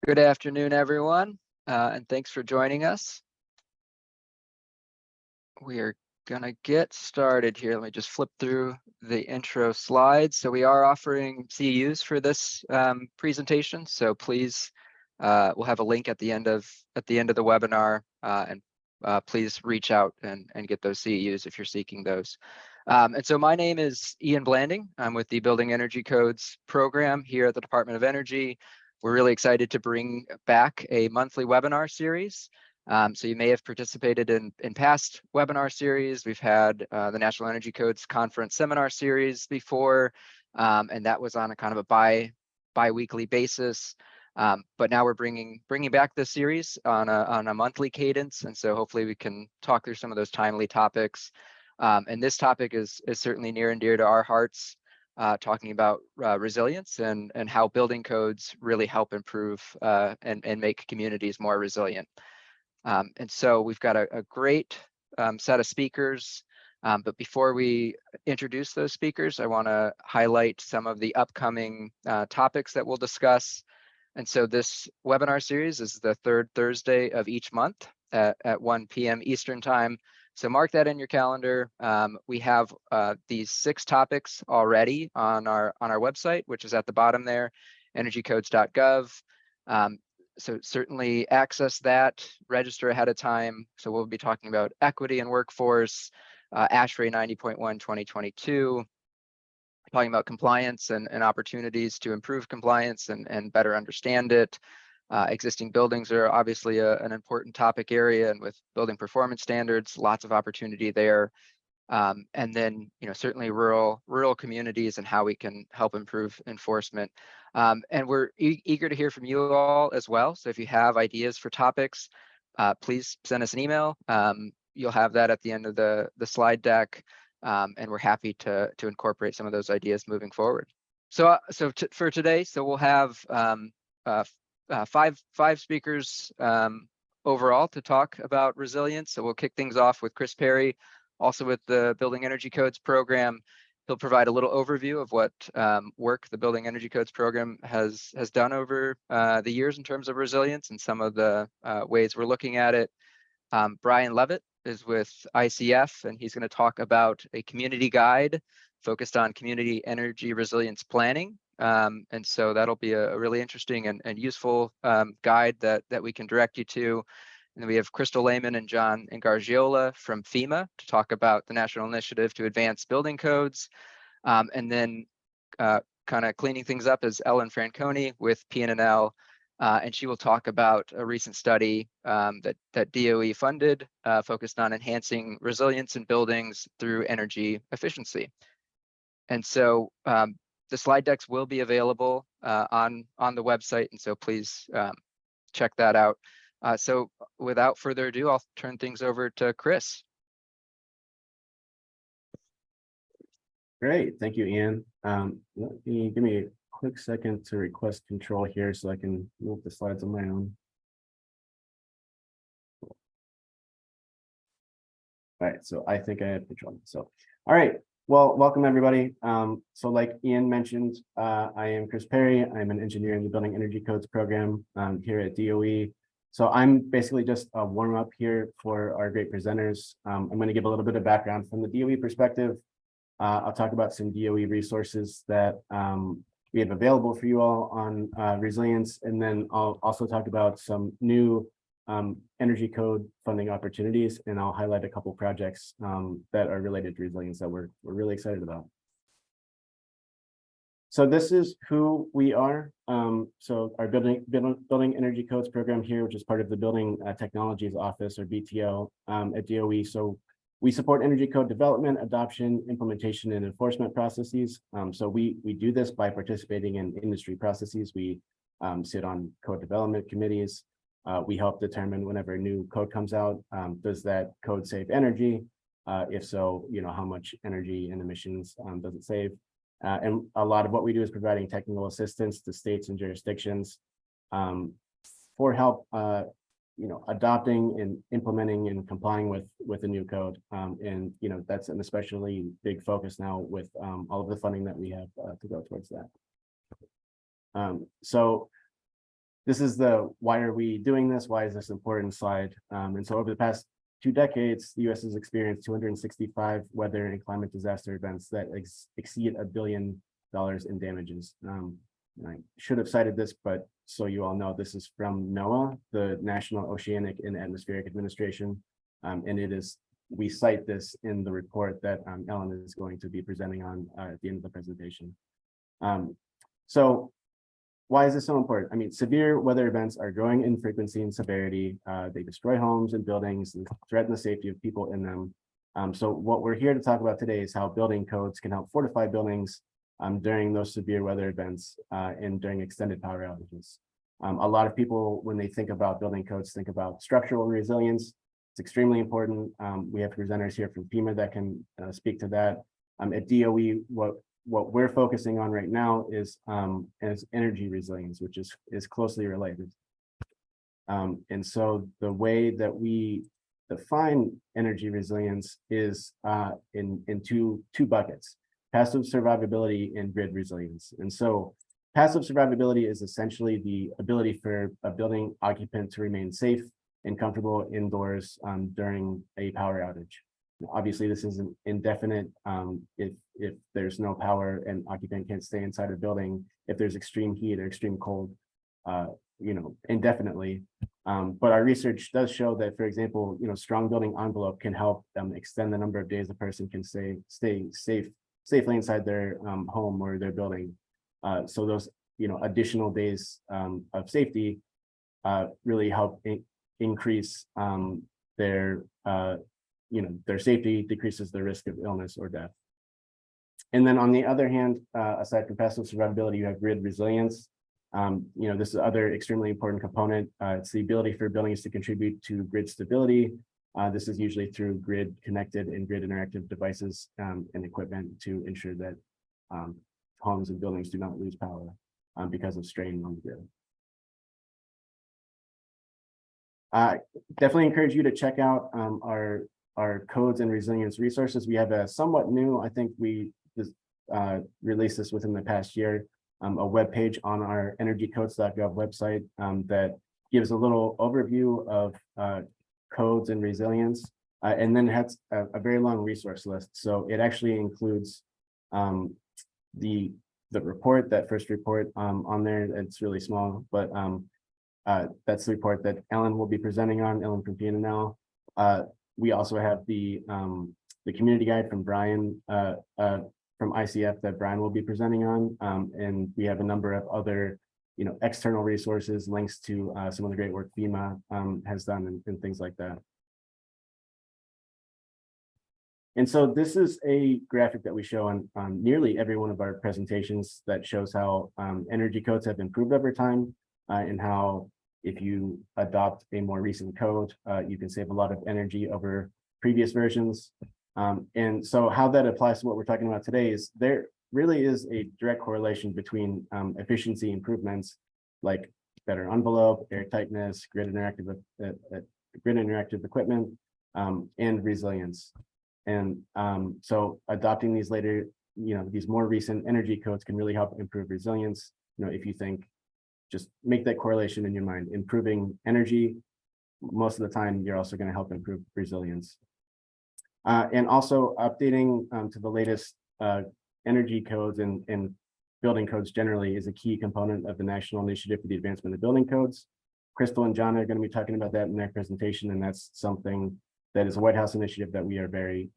Good afternoon, everyone, and thanks for joining us. We are going to get started here. Let me just flip through the intro slides. So we are offering CEUs for this presentation. So please, we'll have a link at the end of the webinar, and please reach out and get those CEUs if you're seeking those. And so my name is Ian Blanding. I'm with the Building Energy Codes program here at the Department of Energy. We're really excited to bring back a monthly webinar series. So you may have participated in past webinar series. We've had the National Energy Codes Conference seminar series before, and that was on a kind of a bi-weekly basis. But now we're bringing back this series on a monthly cadence, and so hopefully we can talk through some of those timely topics. And this topic is certainly near and dear to our hearts, talking about resilience and how building codes really help improve and make communities more resilient. And so we've got a great set of speakers. But before we introduce those speakers, I want to highlight some of the upcoming topics that we'll discuss. And so this webinar series is the third Thursday of each month at 1 p.m. Eastern time. So mark that in your calendar. We have these 6 topics already on our website, which is at the bottom there, energycodes.gov. So certainly access that, register ahead of time. So we'll be talking about equity and workforce, ASHRAE 90.1 2022, talking about compliance and opportunities to improve compliance and better understand it. Existing buildings are obviously an important topic area, and with building performance standards, lots of opportunity there. And then, certainly rural communities and how we can help improve enforcement. And we're eager to hear from you all as well. So if you have ideas for topics, please send us an email. You'll have that at the end of the slide deck, and we're happy to incorporate some of those ideas moving forward. So for today, we'll have five speakers overall to talk about resilience. So we'll kick things off with Chris Perry, also with the Building Energy Codes program. He'll provide a little overview of what work the Building Energy Codes program has done over the years in terms of resilience and some of the ways we're looking at it. Brian Levite is with ICF, and he's going to talk about a community guide focused on community energy resilience planning. And so that'll be a really interesting and useful guide that we can direct you to. And then we have Krystal, Laymon, and John Ingargiola from FEMA to talk about the National Initiative to Advance Building Codes. And then kind of cleaning things up is Ellen Franconi with PNNL, and she will talk about a recent study that DOE funded focused on enhancing resilience in buildings through energy efficiency. And so the slide decks will be available on the website, and so please check that out. So without further ado, I'll turn things over to Chris. Great, thank you, Ian. Give me a quick second to request control here so I can move the slides on my own. All right, so I think I have control. So, all right, well, welcome everybody. So like Ian mentioned, I am Chris Perry. I'm an engineer in the Building Energy Codes program here at DOE. So I'm basically just a warm up here for our great presenters. I'm going to give a little bit of background from the DOE perspective. I'll talk about some DOE resources that we have available for you all on resilience, and then I'll also talk about some new energy code funding opportunities, and I'll highlight a couple projects that are related to resilience that we're really excited about. So this is who we are. So our Building Energy Codes program here, which is part of the Building Technologies Office, or BTO, at DOE. So we support energy code development, adoption, implementation, and enforcement processes. So we do this by participating in industry processes. We sit on code development committees. We help determine whenever a new code comes out, does that code save energy? If so, how much energy and emissions does it save? And a lot of what we do is providing technical assistance to states and jurisdictions for help, adopting and implementing and complying with the new code. And that's an especially big focus now with all of the funding that we have to go towards that. So this is the why are we doing this? Why is this important slide? And so over the past 2 decades, the U.S. has experienced 265 weather and climate disaster events that exceed $1 billion in damages. I should have cited this, but so you all know, this is from NOAA, the National Oceanic and Atmospheric Administration, and we cite this in the report that Ellen is going to be presenting on at the end of the presentation. So why is this so important? I mean, severe weather events are growing in frequency and severity. They destroy homes and buildings and threaten the safety of people in them. So what we're here to talk about today is how building codes can help fortify buildings during those severe weather events and during extended power outages. A lot of people, when they think about building codes, think about structural resilience. It's extremely important. We have presenters here from FEMA that can speak to that. At DOE, what we're focusing on right now is energy resilience, which is closely related. And so the way that we define energy resilience is in two buckets: passive survivability and grid resilience. And so passive survivability is essentially the ability for a building occupant to remain safe and comfortable indoors during a power outage. Obviously, this isn't indefinite. If there's no power and occupant can't stay inside a building, if there's extreme heat or extreme cold, indefinitely. But our research does show that, for example, strong building envelope can help extend the number of days a person can stay safely inside their home or their building. So those additional days of safety really help increase their safety, decreases the risk of illness or death. And then on the other hand, aside from passive survivability, you have grid resilience. This is another extremely important component. It's the ability for buildings to contribute to grid stability. This is usually through grid connected and grid interactive devices and equipment to ensure that homes and buildings do not lose power because of strain on the grid. Definitely encourage you to check out our codes and resilience resources. We have a somewhat new, I think we just released this within the past year, a web page on our energycodes.gov website that gives a little overview of codes and resilience, and then it has a very long resource list. So it actually includes the report, that first report on there. It's really small, but that's the report that Ellen will be presenting on, Ellen from PNNL. We also have the community guide from Brian from ICF that Brian will be presenting on, and we have a number of other external resources, links to some of the great work FEMA has done and things like that. And so this is a graphic that we show on nearly every one of our presentations that shows how energy codes have improved over time, and how if you adopt a more recent code, you can save a lot of energy over previous versions. And so how that applies to what we're talking about today is there really is a direct correlation between efficiency improvements like better envelope, air tightness, grid interactive equipment, and resilience. And so adopting these later, these more recent energy codes can really help improve resilience. If you think, just make that correlation in your mind, improving energy, most of the time, you're also going to help improve resilience. And also updating to the latest energy codes and building codes generally is a key component of the National Initiative for the Advancement of Building Codes. Krystal and John are going to be talking about that in their presentation, and that's something that is a White House initiative that we are very,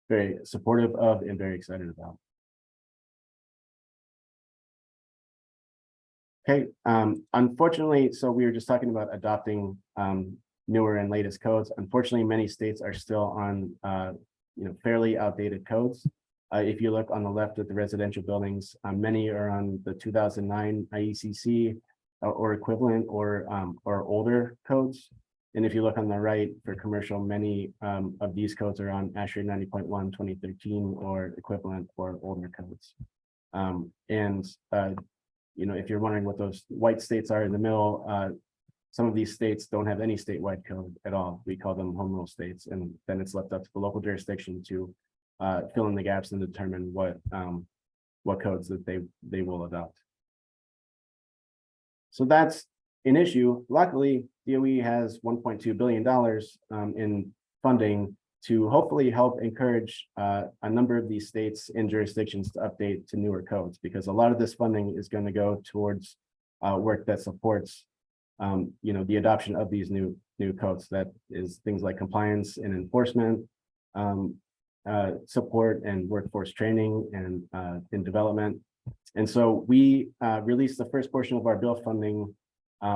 very supportive of and very excited about. Okay, unfortunately, so we were just talking about adopting newer and latest codes. Unfortunately, many states are still on fairly outdated codes. If you look on the left at the residential buildings, many are on the 2009 IECC or equivalent or older codes. And if you look on the right for commercial, many of these codes are on ASHRAE 90.1 2013 or equivalent or older codes. If you're wondering what those white states are in the middle, some of these states don't have any statewide code at all. We call them home rule states, and then it's left up to the local jurisdiction to fill in the gaps and determine what codes that they will adopt. So that's an issue. Luckily, DOE has $1.2 billion in funding to hopefully help encourage a number of these states and jurisdictions to update to newer codes, because a lot of this funding is going to go towards work that supports the adoption of these new codes. That is things like compliance and enforcement, support and workforce training and in development. And so we released the first portion of our bill funding,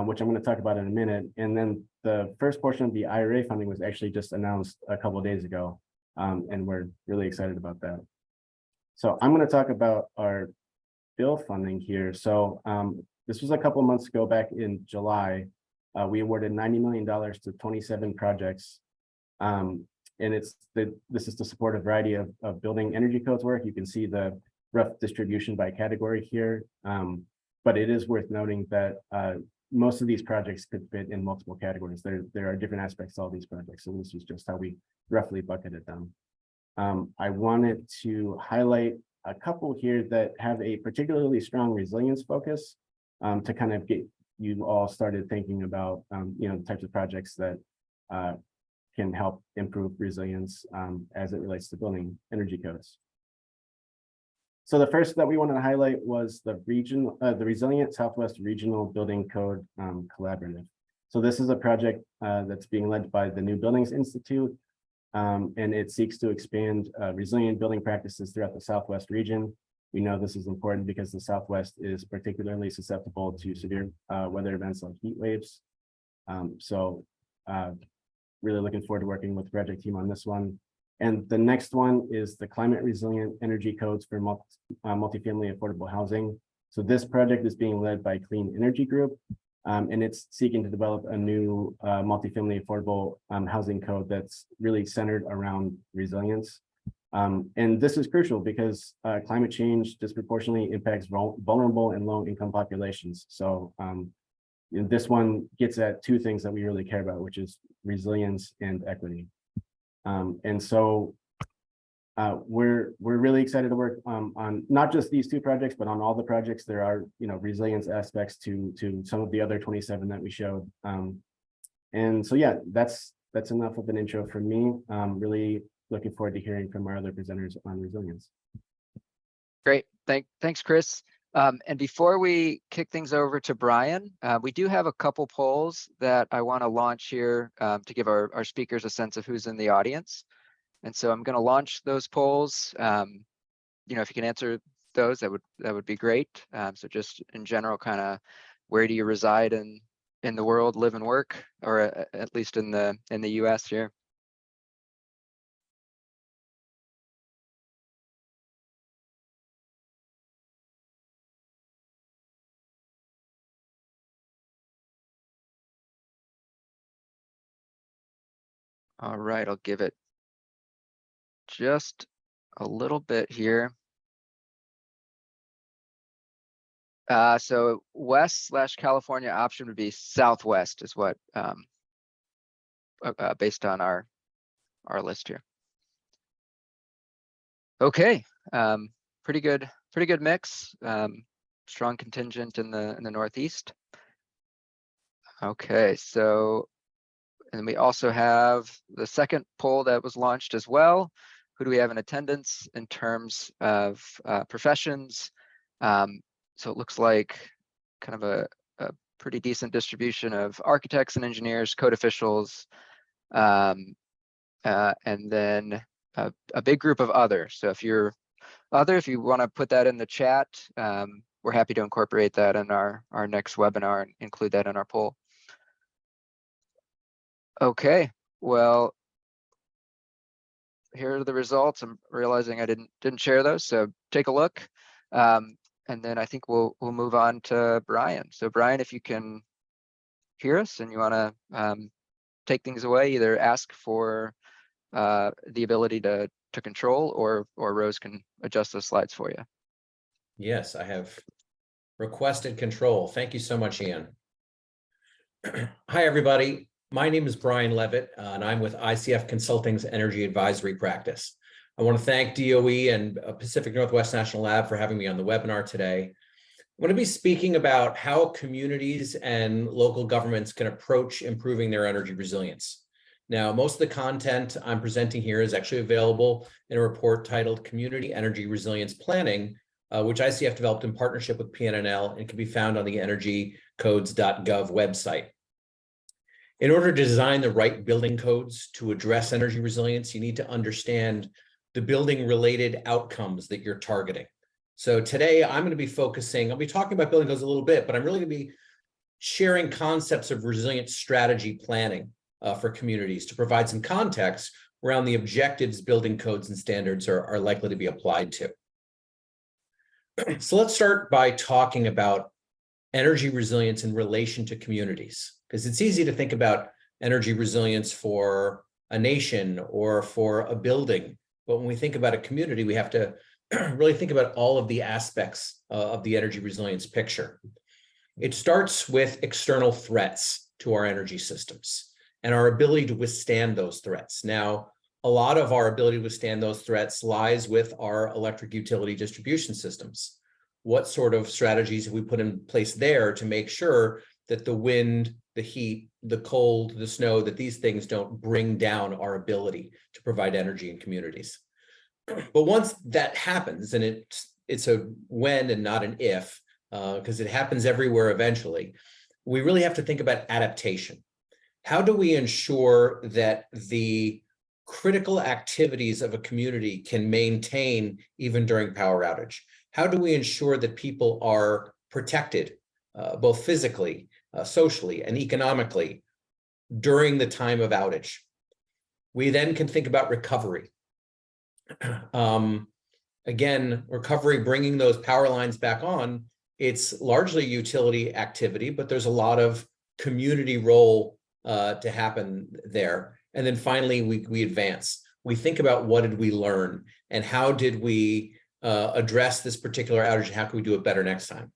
which I'm going to talk about in a minute. And then the first portion of the IRA funding was actually just announced a couple of days ago. And we're really excited about that. So I'm going to talk about our bill funding here. So this was a couple of months ago, back in July. We awarded $90 million to 27 projects. And this is to support a variety of building energy codes work. You can see the rough distribution by category here. But it is worth noting that most of these projects could fit in multiple categories. There are different aspects to all these projects. So this is just how we roughly bucketed them. I wanted to highlight a couple here that have a particularly strong resilience focus to kind of get you all started thinking about the types of projects that can help improve resilience as it relates to building energy codes. So the first that we wanted to highlight was the Resilient Southwest Regional Building Code Collaborative. So this is a project that's being led by the New Buildings Institute, and it seeks to expand resilient building practices throughout the Southwest region. We know this is important because the Southwest is particularly susceptible to severe weather events like heat waves. Really looking forward to working with the project team on this one. And the next one is the Climate Resilient Energy Codes for Multifamily Affordable Housing. So this project is being led by Clean Energy Group, and it's seeking to develop a new multifamily affordable housing code that's really centered around resilience. And this is crucial because climate change disproportionately impacts vulnerable and low-income populations. So this one gets at two things that we really care about, which is resilience and equity. And so we're really excited to work on not just these two projects, but on all the projects. There are resilience aspects to some of the other 27 that we showed. And so yeah, that's enough of an intro from me. Really looking forward to hearing from our other presenters on resilience. Great, thanks, Chris. And before we kick things over to Brian, we do have a couple polls that I want to launch here to give our speakers a sense of who's in the audience. And so I'm going to launch those polls. If you can answer those, that would be great. So just in general, kind of where do you reside in the world, live and work, or at least in the US here? All right, I'll give it just a little bit here. So West/California option would be Southwest is what based on our list here. Okay, pretty good mix. Strong contingent in the Northeast. Okay, so and we also have the second poll that was launched as well. Who do we have in attendance in terms of professions? So it looks like kind of a pretty decent distribution of architects and engineers, code officials, and then a big group of other. So if you want to put that in the chat, we're happy to incorporate that in our next webinar and include that in our poll. Okay, well, here are the results. I'm realizing I didn't share those, so take a look. And then I think we'll move on to Brian. So Brian, if you can hear us and you want to take things away, either ask for the ability to control, or Rose can adjust the slides for you. Yes, I have requested control. Thank you so much, Ian. Hi, everybody. My name is Brian Levitt, and I'm with ICF Consulting's Energy Advisory Practice. I want to thank DOE and Pacific Northwest National Lab for having me on the webinar today. I'm going to be speaking about how communities and local governments can approach improving their energy resilience. Now, most of the content I'm presenting here is actually available in a report titled Community Energy Resilience Planning, which ICF developed in partnership with PNNL and can be found on the energycodes.gov website. In order to design the right building codes to address energy resilience, you need to understand the building-related outcomes that you're targeting. So today I'm going to be focusing, I'll be talking about building codes a little bit, but I'm really going to be sharing concepts of resilient strategy planning for communities to provide some context around the objectives building codes and standards are likely to be applied to. So let's start by talking about energy resilience in relation to communities, because it's easy to think about energy resilience for a nation or for a building. But when we think about a community, we have to really think about all of the aspects of the energy resilience picture. It starts with external threats to our energy systems and our ability to withstand those threats. Now, a lot of our ability to withstand those threats lies with our electric utility distribution systems. What sort of strategies have we put in place there to make sure that the wind, the heat, the cold, the snow, that these things don't bring down our ability to provide energy in communities? But once that happens, and it's a when and not an if, because it happens everywhere eventually, we really have to think about adaptation. How do we ensure that the critical activities of a community can maintain even during power outage? How do we ensure that people are protected, both physically, socially, and economically during the time of outage? We then can think about recovery. Again, recovery, bringing those power lines back on, it's largely utility activity, but there's a lot of community role to happen there. And then finally, we advance. We think about what did we learn and how did we address this particular outage and how can we do it better next time?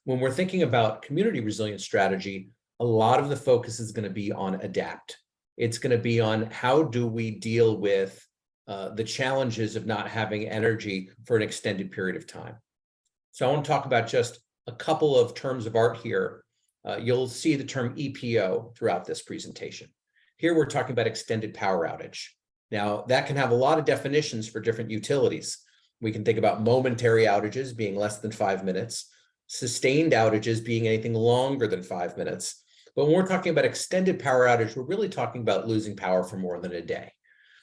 When we're thinking about community resilience strategy, a lot of the focus is going to be on adapt. It's going to be on how do we deal with the challenges of not having energy for an extended period of time. So I want to talk about just a couple of terms of art here. You'll see the term EPO throughout this presentation. Here we're talking about extended power outage. Now that can have a lot of definitions for different utilities. We can think about momentary outages being less than 5 minutes, sustained outages being anything longer than 5 minutes. But when we're talking about extended power outage, we're really talking about losing power for more than a day.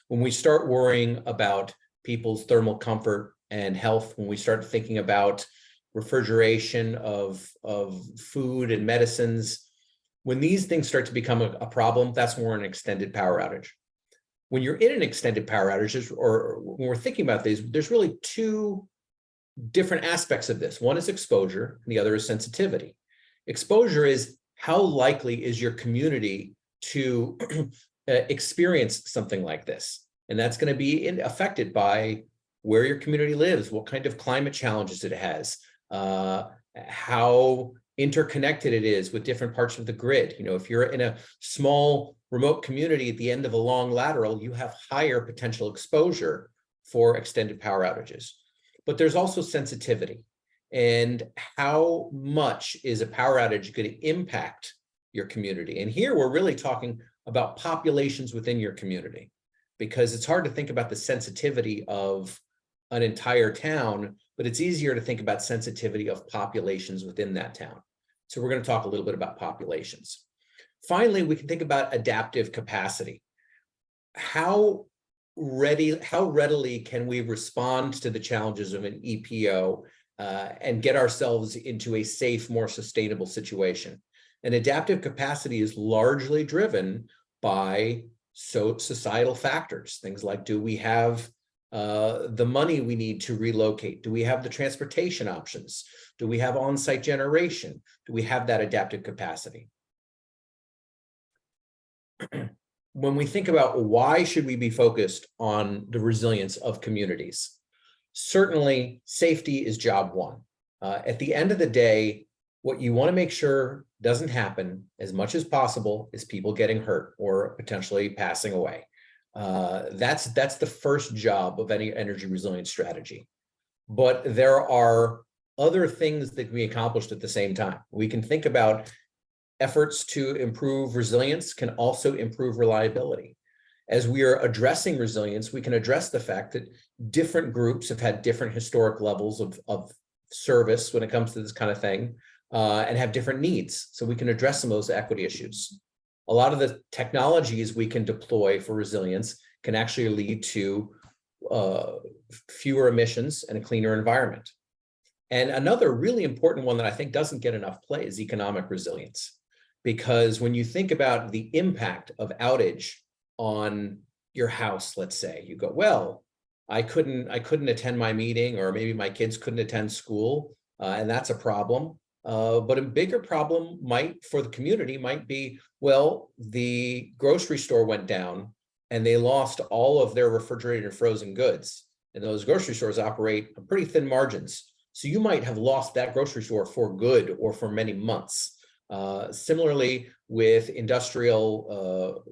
When we start worrying about people's thermal comfort and health, when we start thinking about refrigeration of food and medicines, when these things start to become a problem, that's when we're in an extended power outage. When you're in an extended power outage, or when we're thinking about these, there's really two different aspects of this. One is exposure, and the other is sensitivity. Exposure is how likely is your community to experience something like this. And that's going to be affected by where your community lives, what kind of climate challenges it has, how interconnected it is with different parts of the grid. You know, if you're in a small remote community at the end of a long lateral, you have higher potential exposure for extended power outages. But there's also sensitivity. And how much is a power outage going to impact your community? And here we're really talking about populations within your community, because it's hard to think about the sensitivity of an entire town, but it's easier to think about sensitivity of populations within that town. So we're going to talk a little bit about populations. Finally, we can think about adaptive capacity. How readily can we respond to the challenges of an EPO and get ourselves into a safe, more sustainable situation? And adaptive capacity is largely driven by societal factors, things like, do we have the money we need to relocate? Do we have the transportation options? Do we have on-site generation? Do we have that adaptive capacity? When we think about why should we be focused on the resilience of communities, certainly safety is job one. At the end of the day, what you want to make sure doesn't happen as much as possible is people getting hurt or potentially passing away. That's the first job of any energy resilience strategy. But there are other things that can be accomplished at the same time. We can think about efforts to improve resilience can also improve reliability. As we are addressing resilience, we can address the fact that different groups have had different historic levels of service when it comes to this kind of thing, and have different needs. So we can address some of those equity issues. A lot of the technologies we can deploy for resilience can actually lead to fewer emissions and a cleaner environment. And another really important one that I think doesn't get enough play is economic resilience. Because when you think about the impact of outage on your house, let's say, you go, well, I couldn't attend my meeting, or maybe my kids couldn't attend school, and that's a problem. But a bigger problem for the community might be, well, the grocery store went down and they lost all of their refrigerated and frozen goods. And those grocery stores operate on pretty thin margins. So you might have lost that grocery store for good or for many months. Similarly, with industrial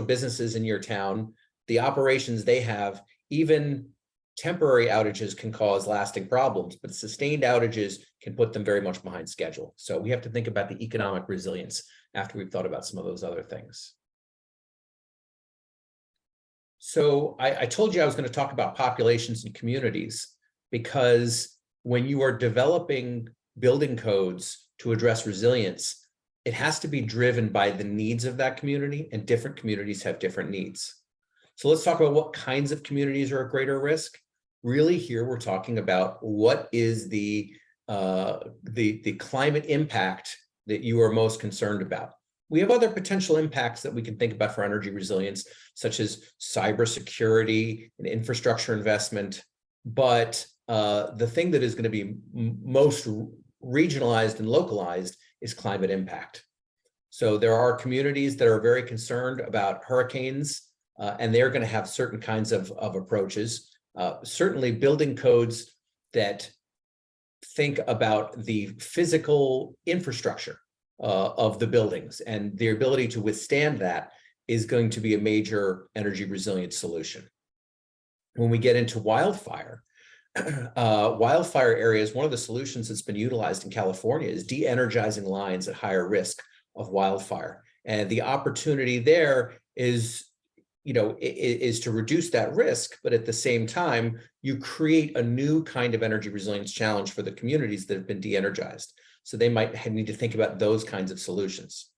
businesses in your town, the operations they have, even temporary outages can cause lasting problems, but sustained outages can put them very much behind schedule. So we have to think about the economic resilience after we've thought about some of those other things. So I told you I was going to talk about populations and communities, because when you are developing building codes to address resilience, it has to be driven by the needs of that community, and different communities have different needs. So let's talk about what kinds of communities are at greater risk. Really, here we're talking about what is the climate impact that you are most concerned about. We have other potential impacts that we can think about for energy resilience, such as cybersecurity and infrastructure investment. But the thing that is going to be most regionalized and localized is climate impact. So there are communities that are very concerned about hurricanes, and they're going to have certain kinds of approaches. Certainly building codes that think about the physical infrastructure of the buildings, and the ability to withstand that is going to be a major energy resilience solution. When we get into wildfire, wildfire areas, one of the solutions that's been utilized in California is de-energizing lines at higher risk of wildfire. And the opportunity there is, is to reduce that risk, but at the same time, you create a new kind of energy resilience challenge for the communities that have been de-energized. So they might need to think about those kinds of solutions.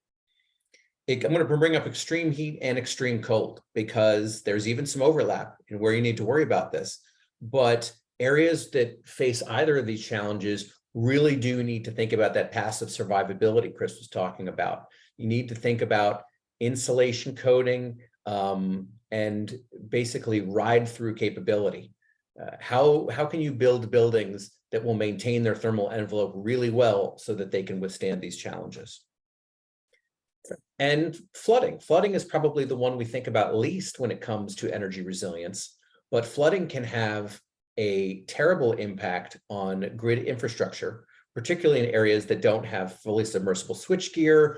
I'm going to bring up extreme heat and extreme cold, because there's even some overlap in where you need to worry about this. But areas that face either of these challenges really do need to think about that passive survivability Chris was talking about. You need to think about insulation coating, and basically ride through capability. How can you build buildings that will maintain their thermal envelope really well so that they can withstand these challenges? And flooding. Flooding is probably the one we think about least when it comes to energy resilience, but flooding can have a terrible impact on grid infrastructure, particularly in areas that don't have fully submersible switchgear,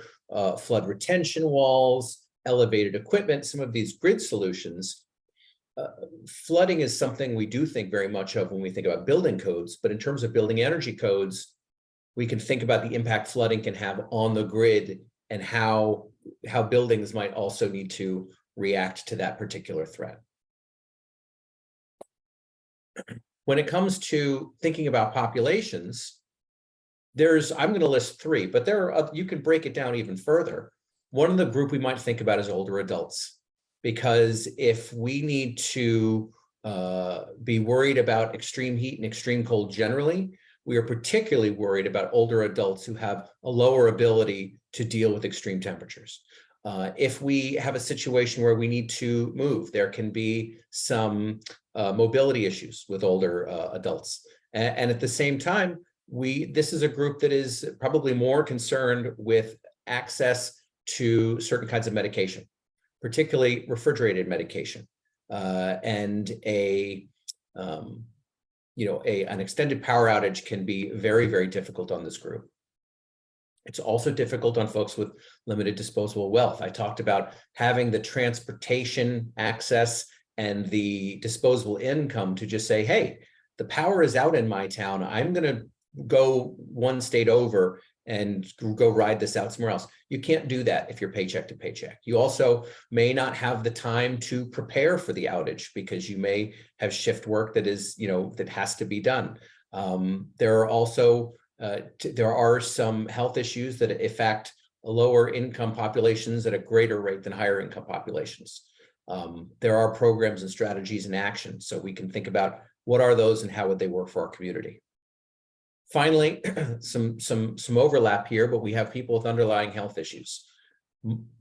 flood retention walls, elevated equipment, some of these grid solutions. Flooding is something we do think very much of when we think about building codes, but in terms of building energy codes, we can think about the impact flooding can have on the grid, and how buildings might also need to react to that particular threat. When it comes to thinking about populations, I'm going to list three, but you can break it down even further. One of the group we might think about is older adults, because if we need to be worried about extreme heat and extreme cold generally, we are particularly worried about older adults who have a lower ability to deal with extreme temperatures. If we have a situation where we need to move, there can be some mobility issues with older adults. And at the same time, this is a group that is probably more concerned with access to certain kinds of medication, particularly refrigerated medication, and an extended power outage can be very, very difficult on this group. It's also difficult on folks with limited disposable wealth. I talked about having the transportation access and the disposable income to just say, hey, the power is out in my town. I'm going to go one state over and go ride this out somewhere else. You can't do that if you're paycheck to paycheck. You also may not have the time to prepare for the outage because you may have shift work that is, that has to be done. There are also, there are some health issues that affect lower income populations at a greater rate than higher income populations. There are programs and strategies in action, so we can think about what are those and how would they work for our community. Finally, some overlap here, but we have people with underlying health issues.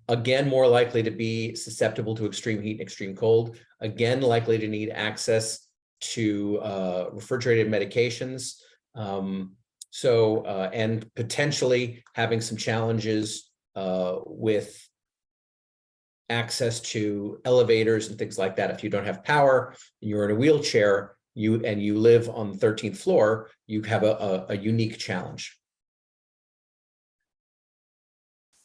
Again, more likely to be susceptible to extreme heat and extreme cold. Again, likely to need access to refrigerated medications. And potentially having some challenges with access to elevators and things like that. If you don't have power and you're in a wheelchair, you live on the 13th floor, you have a unique challenge.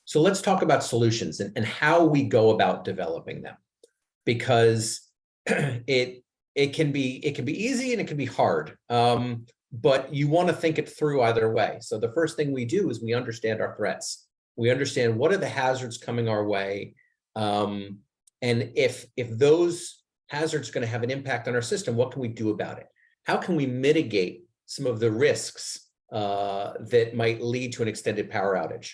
So let's talk about solutions and how we go about developing them, because it can be easy and it can be hard, but you want to think it through either way. So the first thing we do is we understand our threats. We understand what are the hazards coming our way, and if those hazards are going to have an impact on our system, what can we do about it? How can we mitigate some of the risks that might lead to an extended power outage?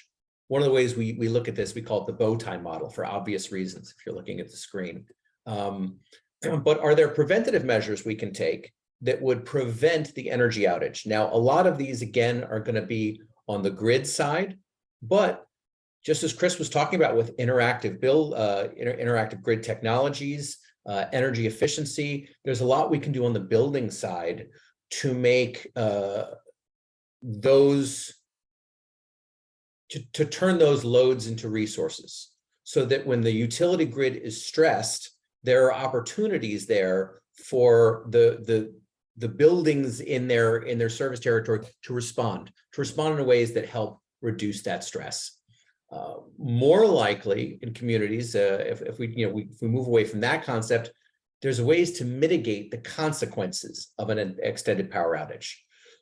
One of the ways we look at this, we call it the bow tie model for obvious reasons, if you're looking at the screen. But are there preventative measures we can take that would prevent the energy outage? Now, a lot of these, again, are going to be on the grid side, but just as Chris was talking about with interactive grid technologies, energy efficiency, there's a lot we can do on the building side to make to turn those loads into resources, so that when the utility grid is stressed, there are opportunities there for the buildings in their service territory to respond in ways that help reduce that stress. More likely in communities, if we move away from that concept, there's ways to mitigate the consequences of an extended power outage.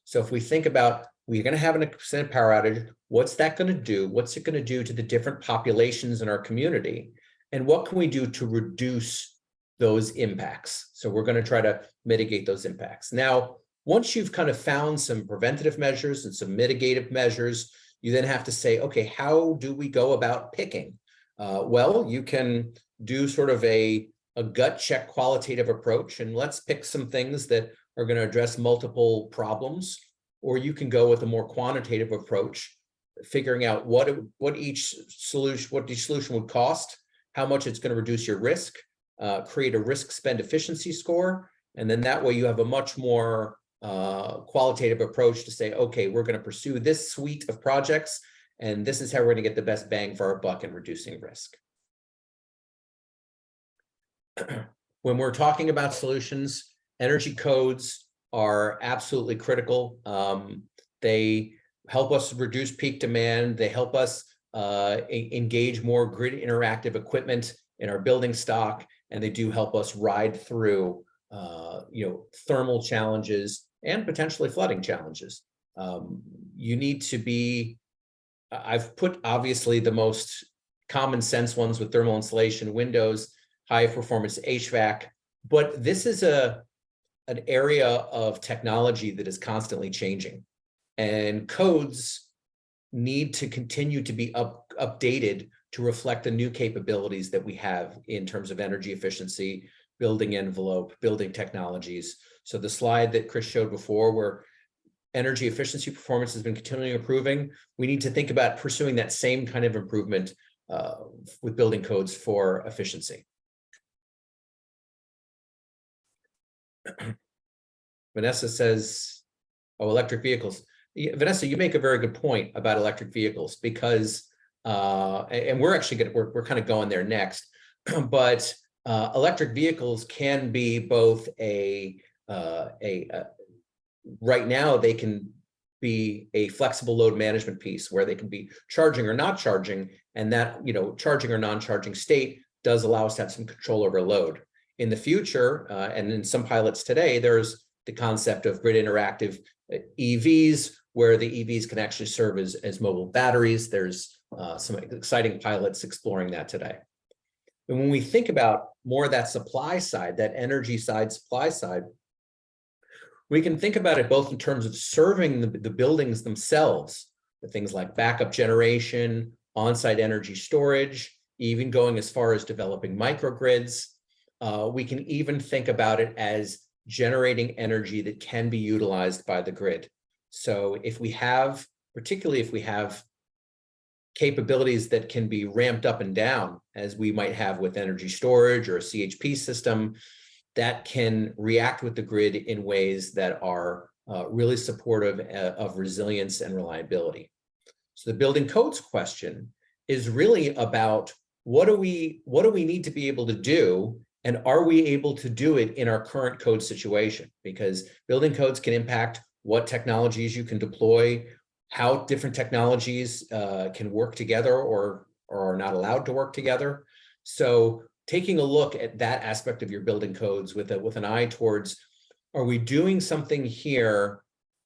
So if we think about, we're going to have an extended power outage, what's that going to do? What's it going to do to the different populations in our community? And what can we do to reduce those impacts? So we're going to try to mitigate those impacts. Now, once you've kind of found some preventative measures and some mitigative measures, you then have to say, okay, how do we go about picking? Well, you can do sort of a gut check qualitative approach, and let's pick some things that are going to address multiple problems. Or you can go with a more quantitative approach, figuring out what each solution would cost, how much it's going to reduce your risk, create a risk spend efficiency score, and then that way you have a much more qualitative approach to say, okay, we're going to pursue this suite of projects, and this is how we're going to get the best bang for our buck in reducing risk. When we're talking about solutions, energy codes are absolutely critical. They help us reduce peak demand. They help us engage more grid interactive equipment in our building stock, and they do help us ride through thermal challenges and potentially flooding challenges. You need to be, I've put obviously the most common sense ones with thermal insulation, windows, high performance HVAC, but this is an area of technology that is constantly changing, and codes need to continue to be updated to reflect the new capabilities that we have in terms of energy efficiency, building envelope, building technologies. So the slide that Chris showed before, where energy efficiency performance has been continually improving, we need to think about pursuing that same kind of improvement with building codes for efficiency. Vanessa says, oh, electric vehicles. Vanessa, you make a very good point about electric vehicles, because, and we're actually we're kind of going there next, but electric vehicles can be both right now they can be a flexible load management piece where they can be charging or not charging, and that, charging or non-charging state does allow us to have some control over load. In the future, and in some pilots today, there's the concept of grid interactive EVs, where the EVs can actually serve as mobile batteries. There's some exciting pilots exploring that today. And when we think about more of that supply side, that energy side, supply side, we can think about it both in terms of serving the buildings themselves, with things like backup generation, on-site energy storage, even going as far as developing microgrids. We can even think about it as generating energy that can be utilized by the grid. So if we have, particularly if we have capabilities that can be ramped up and down, as we might have with energy storage or a CHP system, that can react with the grid in ways that are really supportive of resilience and reliability. So the building codes question is really about what do we need to be able to do, and are we able to do it in our current code situation? Because building codes can impact what technologies you can deploy, how different technologies can work together or are not allowed to work together. So taking a look at that aspect of your building codes with an eye towards, are we doing something here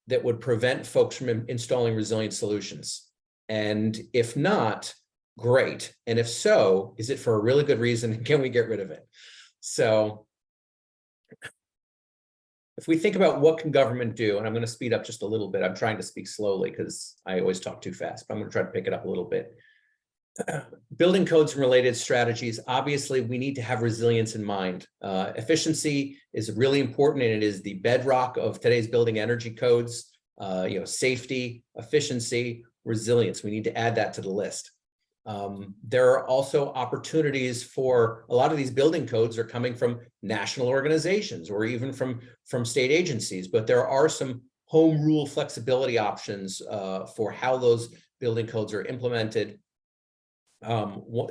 that would prevent folks from installing resilient solutions? And if not, great. And if so, is it for a really good reason? And can we get rid of it? So if we think about what can government do, and I'm going to speed up just a little bit. I'm trying to speak slowly because I always talk too fast, but I'm going to try to pick it up a little bit. Building codes and related strategies. Obviously, we need to have resilience in mind. Efficiency is really important, and it is the bedrock of today's building energy codes. Safety, efficiency, resilience. We need to add that to the list. There are also opportunities for a lot of these building codes are coming from national organizations or even from state agencies, but there are some home rule flexibility options for how those building codes are implemented.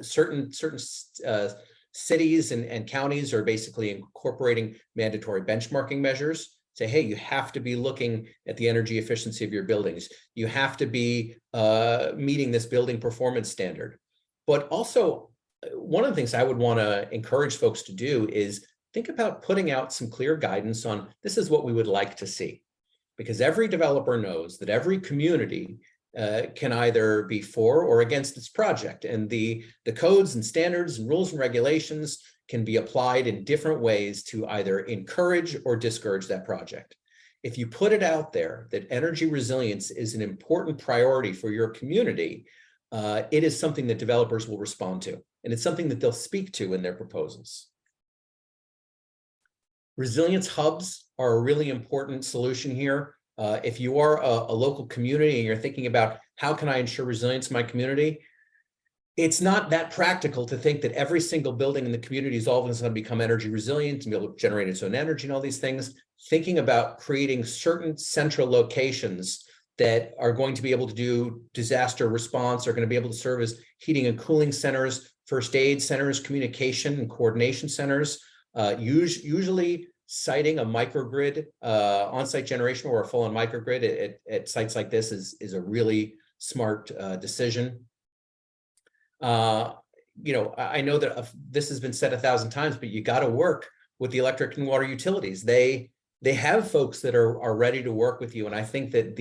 Certain cities and counties are basically incorporating mandatory benchmarking measures. Say, hey, you have to be looking at the energy efficiency of your buildings. You have to be meeting this building performance standard. But also, one of the things I would want to encourage folks to do is think about putting out some clear guidance on this is what we would like to see. Because every developer knows that every community can either be for or against this project. And the codes and standards and rules and regulations can be applied in different ways to either encourage or discourage that project. If you put it out there that energy resilience is an important priority for your community, it is something that developers will respond to, and it's something that they'll speak to in their proposals. Resilience hubs are a really important solution here. If you are a local community and you're thinking about how can I ensure resilience in my community, it's not that practical to think that every single building in the community is all of a sudden become energy resilient and be able to generate its own energy and all these things. Thinking about creating certain central locations that are going to be able to do disaster response, are going to be able to serve as heating and cooling centers, first aid centers, communication and coordination centers, usually citing a microgrid, on-site generation or a full-on microgrid at sites like this is a really smart decision. I know that this has been said 1,000 times, but you got to work with the electric and water utilities. They have folks that are ready to work with you. And I think that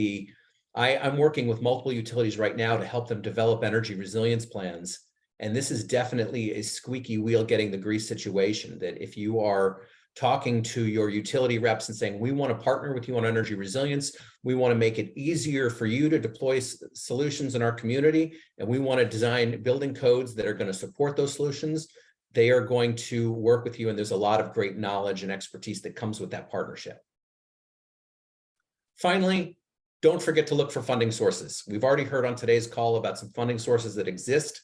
I'm working with multiple utilities right now to help them develop energy resilience plans. And this is definitely a squeaky wheel getting the grease situation, that if you are talking to your utility reps and saying, we want to partner with you on energy resilience, we want to make it easier for you to deploy solutions in our community, and we want to design building codes that are going to support those solutions, they are going to work with you. And there's a lot of great knowledge and expertise that comes with that partnership. Finally, don't forget to look for funding sources. We've already heard on today's call about some funding sources that exist.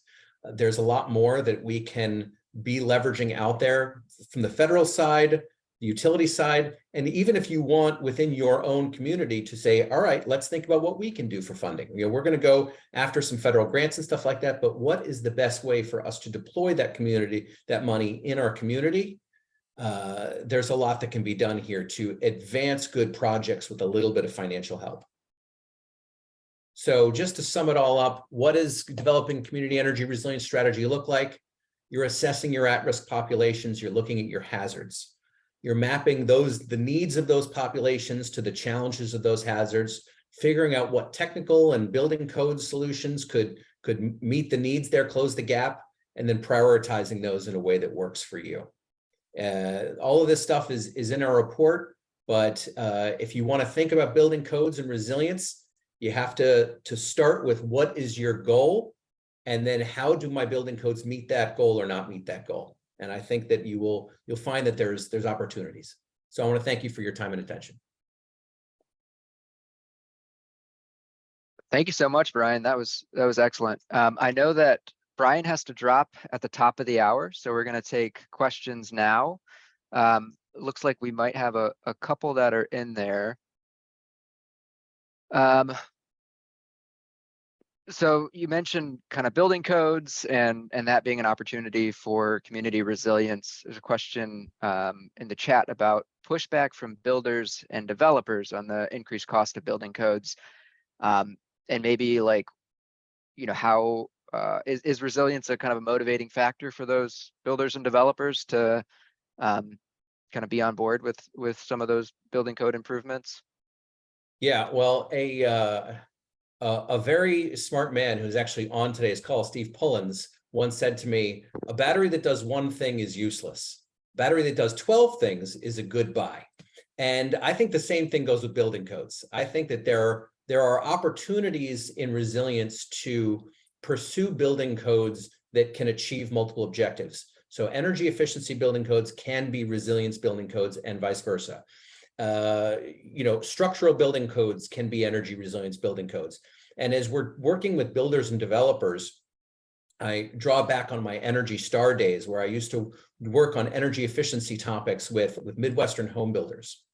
There's a lot more that we can be leveraging out there from the federal side, the utility side, and even if you want within your own community to say, all right, let's think about what we can do for funding. We're going to go after some federal grants and stuff like that, but what is the best way for us to deploy that money in our community? There's a lot that can be done here to advance good projects with a little bit of financial help. So just to sum it all up, what does developing community energy resilience strategy look like? You're assessing your at-risk populations. You're looking at your hazards. You're mapping the needs of those populations to the challenges of those hazards. figuring out what technical and building code solutions could meet the needs there, close the gap, and then prioritizing those in a way that works for you. All of this stuff is in our report, but if you want to think about building codes and resilience, you have to start with what is your goal, and then how do my building codes meet that goal or not meet that goal? And I think that you'll find that there's opportunities. So I want to thank you for your time and attention. Thank you so much, Brian. That was excellent. I know that Brian has to drop at the top of the hour, so we're going to take questions now. Looks like we might have a couple that are in there. So you mentioned kind of building codes and that being an opportunity for community resilience. There's a question in the chat about pushback from builders and developers on the increased cost of building codes. And maybe like, how is resilience a kind of a motivating factor for those builders and developers to kind of be on board with some of those building code improvements? Yeah, well, a very smart man who's actually on today's call, Steve Pullins, once said to me, a battery that does one thing is useless. A battery that does 12 things is a good buy. And I think the same thing goes with building codes. I think that there are opportunities in resilience to pursue building codes that can achieve multiple objectives. So energy efficiency building codes can be resilience building codes and vice versa. Structural building codes can be energy resilience building codes. And as we're working with builders and developers, I draw back on my Energy Star days where I used to work on energy efficiency topics with Midwestern home builders.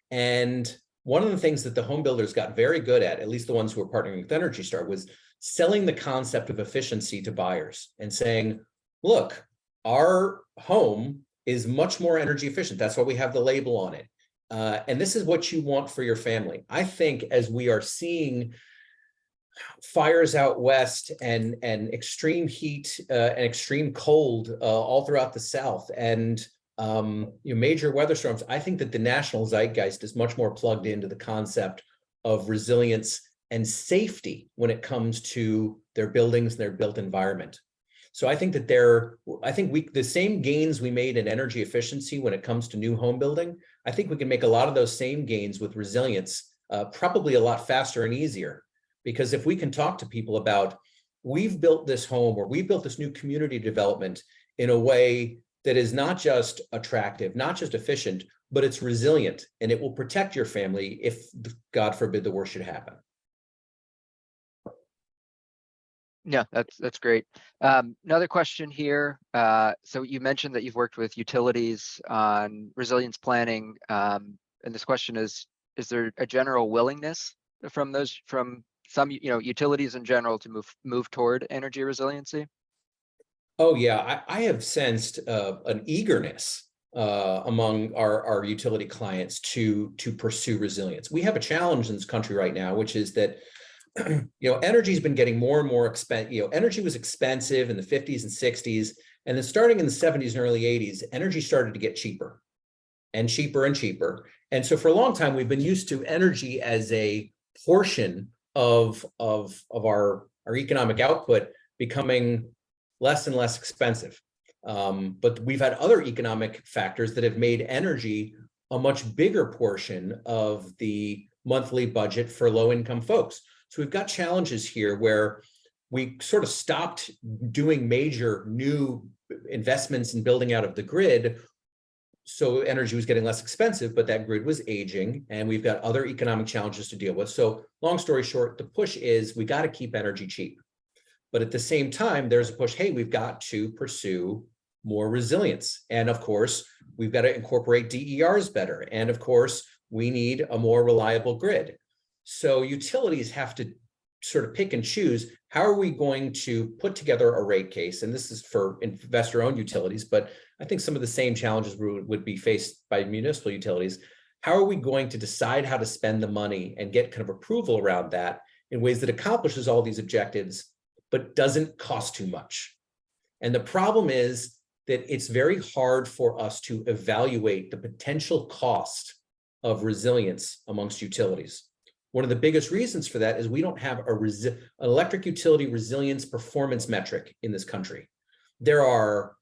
And one of the things that the home builders got very good at least the ones who were partnering with Energy Star, was selling the concept of efficiency to buyers and saying, look, our home is much more energy efficient. That's why we have the label on it. And this is what you want for your family. I think as we are seeing fires out west and extreme heat and extreme cold all throughout the South and major weather storms, I think that the national zeitgeist is much more plugged into the concept of resilience and safety when it comes to their buildings and their built environment. So I think that the same gains we made in energy efficiency when it comes to new home building, I think we can make a lot of those same gains with resilience, probably a lot faster and easier. Because if we can talk to people about, we've built this home or we built this new community development in a way that is not just attractive, not just efficient, but it's resilient and it will protect your family if, God forbid, the worst should happen. Yeah, that's great. Another question here. So you mentioned that you've worked with utilities on resilience planning. And this question is there a general willingness from some utilities in general to move toward energy resiliency? Oh yeah, I have sensed an eagerness among our utility clients to pursue resilience. We have a challenge in this country right now, which is that energy's been getting more and more expensive. Energy was expensive in the 50s and 60s, and then starting in the 70s and early 80s, energy started to get cheaper and cheaper and cheaper. And so for a long time, we've been used to energy as a portion of our economic output becoming less and less expensive. But we've had other economic factors that have made energy a much bigger portion of the monthly budget for low-income folks. So we've got challenges here where we sort of stopped doing major new investments in building out of the grid. So energy was getting less expensive, but that grid was aging and we've got other economic challenges to deal with. So long story short, the push is we got to keep energy cheap. But at the same time, there's a push, hey, we've got to pursue more resilience. And of course, we've got to incorporate DERs better. And of course, we need a more reliable grid. So utilities have to sort of pick and choose, how are we going to put together a rate case? And this is for investor-owned utilities, but I think some of the same challenges would be faced by municipal utilities. How are we going to decide how to spend the money and get kind of approval around that in ways that accomplishes all these objectives, but doesn't cost too much? And the problem is that it's very hard for us to evaluate the potential cost of resilience amongst utilities. One of the biggest reasons for that is we don't have an electric utility resilience performance metric in this country. There are,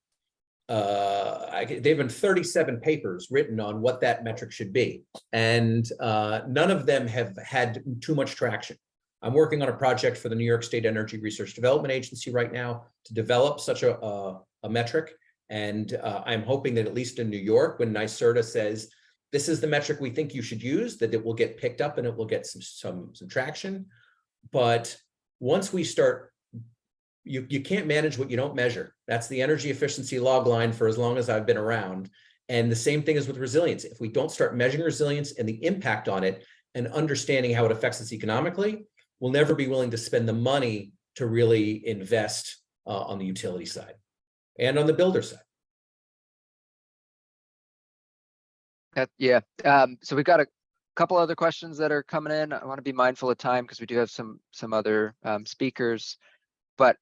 they've been 37 papers written on what that metric should be, and none of them have had too much traction. I'm working on a project for the New York State Energy Research Development Agency right now to develop such a metric. And I'm hoping that at least in New York, when NYSERDA says, this is the metric we think you should use, that it will get picked up and it will get some traction. But once we start, you can't manage what you don't measure. That's the energy efficiency log line for as long as I've been around. And the same thing is with resilience. If we don't start measuring resilience and the impact on it and understanding how it affects us economically, we'll never be willing to spend the money to really invest on the utility side and on the builder side. Yeah. So we've got a couple other questions that are coming in. I want to be mindful of time because we do have some other speakers. But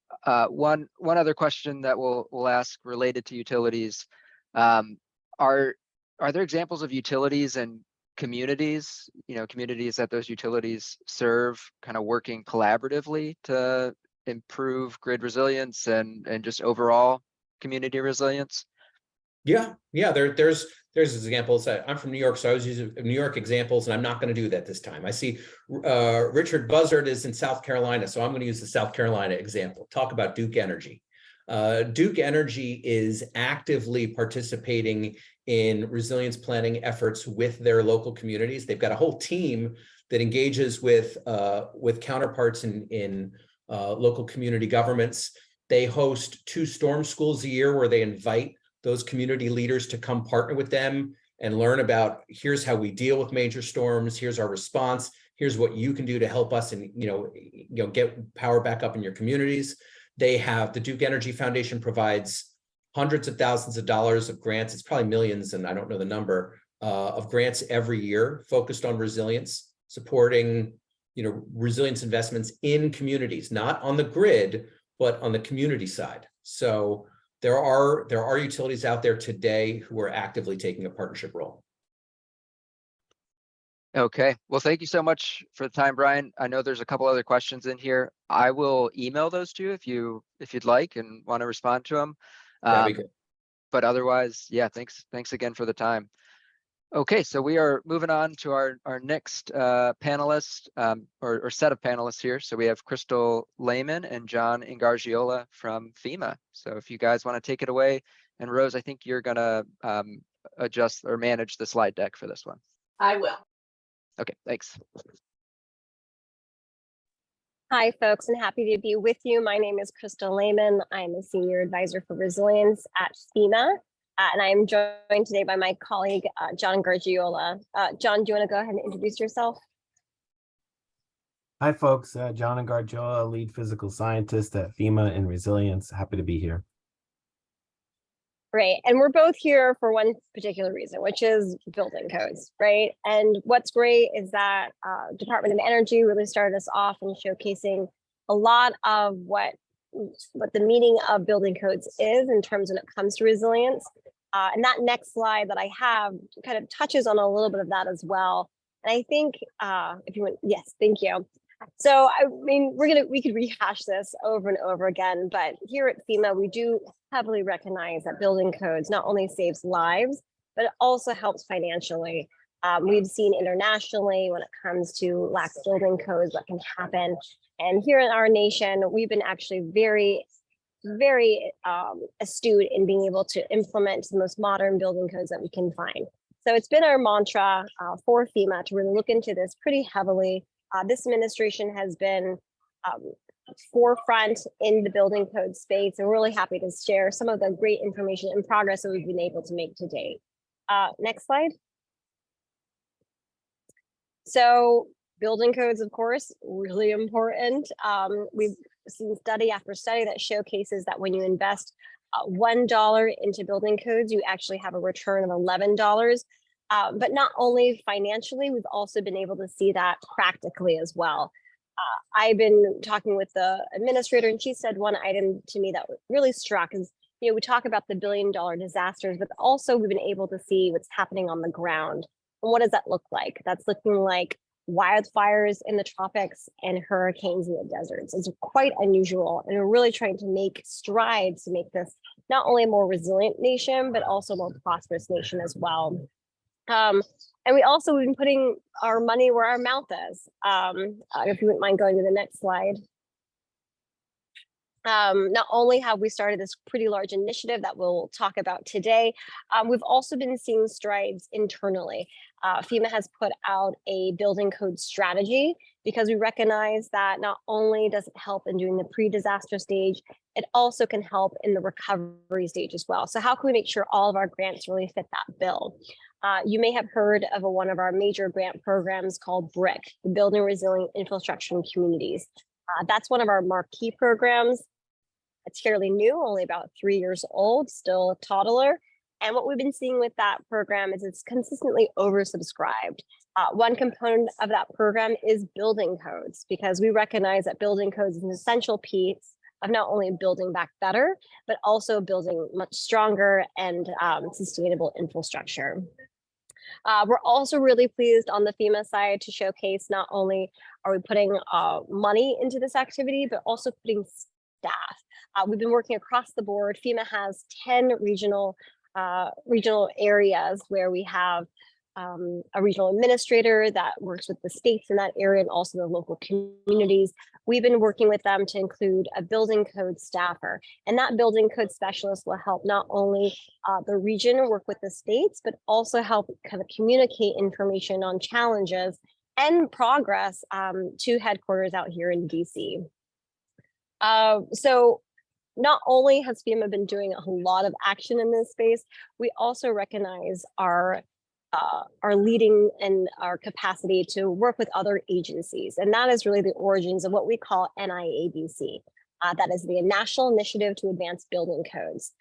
one other question that we'll ask related to utilities, are there examples of utilities and communities, communities that those utilities serve, kind of working collaboratively to improve grid resilience and just overall community resilience? Yeah, there's examples. I'm from New York, so I was using New York examples, and I'm not going to do that this time. I see Richard Buzzard is in South Carolina, so I'm going to use the South Carolina example. Talk about Duke Energy. Duke Energy is actively participating in resilience planning efforts with their local communities. They've got a whole team that engages with counterparts in local community governments. They host 2 storm schools a year where they invite those community leaders to come partner with them and learn about, here's how we deal with major storms, here's our response, here's what you can do to help us and get power back up in your communities. They have, the Duke Energy Foundation provides hundreds of thousands of dollars of grants. It's probably millions, and I don't know the number, of grants every year focused on resilience, supporting resilience investments in communities, not on the grid, but on the community side. So there are utilities out there today who are actively taking a partnership role. Okay, well, thank you so much for the time, Brian. I know there's a couple other questions in here. I will email those to you if you'd like and want to respond to them. That'd be good. But otherwise, yeah, thanks again for the time. Okay, so we are moving on to our next panelist or set of panelists here. So we have Krystal Laymon and John Ingargiola from FEMA. So if you guys want to take it away, and Rose, I think you're gonna adjust or manage the slide deck for this one. I will. Okay, thanks. Hi, folks, and happy to be with you. My name is Krystal Laymon. I'm a senior advisor for resilience at FEMA. And I am joined today by my colleague, John Ingargiola. John, do you want to go ahead and introduce yourself? Hi, folks. John Ingargiola, lead physical scientist at FEMA in resilience. Happy to be here. Great. And we're both here for one particular reason, which is building codes, right? And what's great is that Department of Energy really started us off in showcasing a lot of what the meaning of building codes is in terms when it comes to resilience. And that next slide that I have kind of touches on a little bit of that as well. And I think if you want, yes, thank you. So, I mean, we could rehash this over and over again, but here at FEMA, we do heavily recognize that building codes not only saves lives, but it also helps financially. We've seen internationally when it comes to lax building codes, what can happen. And here in our nation, we've been actually very astute in being able to implement the most modern building codes that we can find. So it's been our mantra for FEMA to really look into this pretty heavily. This administration has been forefront in the building code space, and we're really happy to share some of the great information and progress that we've been able to make to date. Next slide. So building codes, of course, really important. We've seen study after study that showcases that when you invest $1 into building codes, you actually have a return of $11. But not only financially, we've also been able to see that practically as well. I've been talking with the administrator, and she said one item to me that really struck is, we talk about the billion-dollar disasters, but also we've been able to see what's happening on the ground. And what does that look like? That's looking like wildfires in the tropics, and hurricanes in the deserts. It's quite unusual, and we're really trying to make strides to make this not only a more resilient nation, but also a more prosperous nation as well. And we also have been putting our money where our mouth is. If you wouldn't mind going to the next slide. Not only have we started this pretty large initiative that we'll talk about today, we've also been seeing strides internally. FEMA has put out a building code strategy because we recognize that not only does it help in doing the pre-disaster stage, it also can help in the recovery stage as well. So how can we make sure all of our grants really fit that bill? You may have heard of one of our major grant programs called BRIC, the Building Resilient Infrastructure in Communities. That's one of our marquee programs. It's fairly new, only about 3 years old, still a toddler. And what we've been seeing with that program is it's consistently oversubscribed. One component of that program is building codes, because we recognize that building codes is an essential piece of not only building back better, but also building much stronger and sustainable infrastructure. We're also really pleased on the FEMA side to showcase not only are we putting money into this activity, but also putting staff. We've been working across the board. FEMA has 10 regional areas where we have a regional administrator that works with the states in that area and also the local communities. We've been working with them to include a building code staffer, and that building code specialist will help not only the region work with the states, but also help kind of communicate information on challenges and progress to headquarters out here in DC. So not only has FEMA been doing a lot of action in this space, we also recognize our leading and our capacity to work with other agencies. And that is really the origins of what we call NIABC. That is the National Initiative to Advance Building Codes.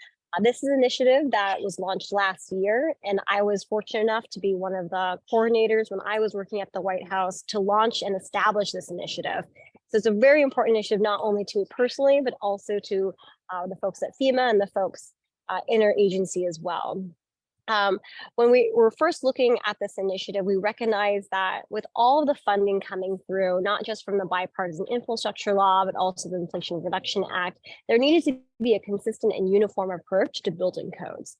This is an initiative that was launched last year, and I was fortunate enough to be one of the coordinators when I was working at the White House to launch and establish this initiative. So it's a very important initiative, not only to me personally, but also to the folks at FEMA and the folks in our agency as well. When we were first looking at this initiative, we recognized that with all of the funding coming through, not just from the bipartisan infrastructure law, but also the Inflation Reduction Act, there needed to be a consistent and uniform approach to building codes.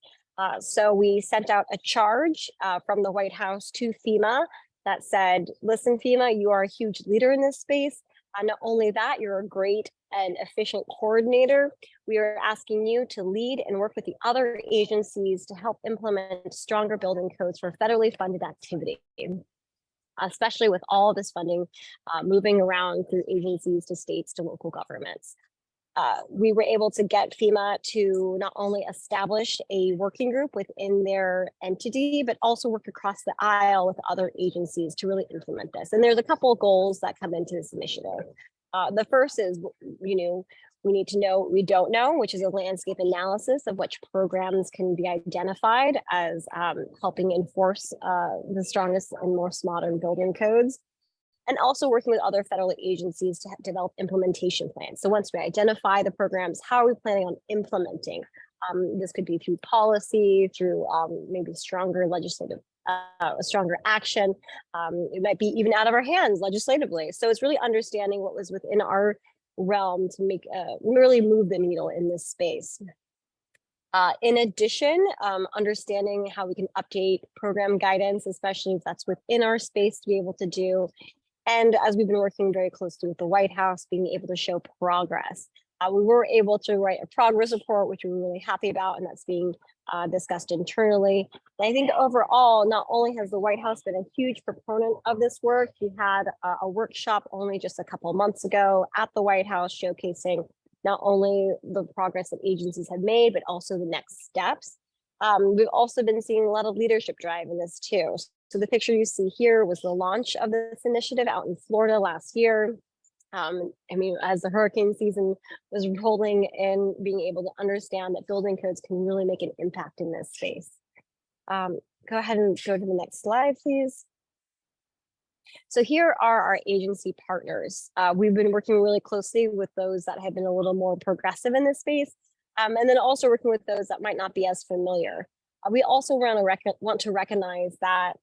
So we sent out a charge from the White House to FEMA that said, listen, FEMA, you are a huge leader in this space. Not only that, you're a great and efficient coordinator. We are asking you to lead and work with the other agencies to help implement stronger building codes for federally funded activity, especially with all of this funding moving around through agencies to states to local governments. We were able to get FEMA to not only establish a working group within their entity, but also work across the aisle with other agencies to really implement this. And there's a couple of goals that come into this initiative. The first is, we need to know what we don't know, which is a landscape analysis of which programs can be identified as helping enforce the strongest and most modern building codes. And also working with other federal agencies to develop implementation plans. So once we identify the programs, how are we planning on implementing? This could be through policy, through maybe stronger legislative, stronger action. It might be even out of our hands legislatively. So it's really understanding what was within our realm to make really move the needle in this space. In addition, understanding how we can update program guidance, especially if that's within our space to be able to do. And as we've been working very closely with the White House, being able to show progress. We were able to write a progress report, which we're really happy about, and that's being discussed internally. And I think overall, not only has the White House been a huge proponent of this work, we had a workshop only just a couple of months ago at the White House showcasing not only the progress that agencies have made, but also the next steps. We've also been seeing a lot of leadership drive in this too. So the picture you see here was the launch of this initiative out in Florida last year. As the hurricane season was rolling in, being able to understand that building codes can really make an impact in this space. Go ahead and go to the next slide, please. So here are our agency partners. We've been working really closely with those that have been a little more progressive in this space, and then also working with those that might not be as familiar. We also want to recognize that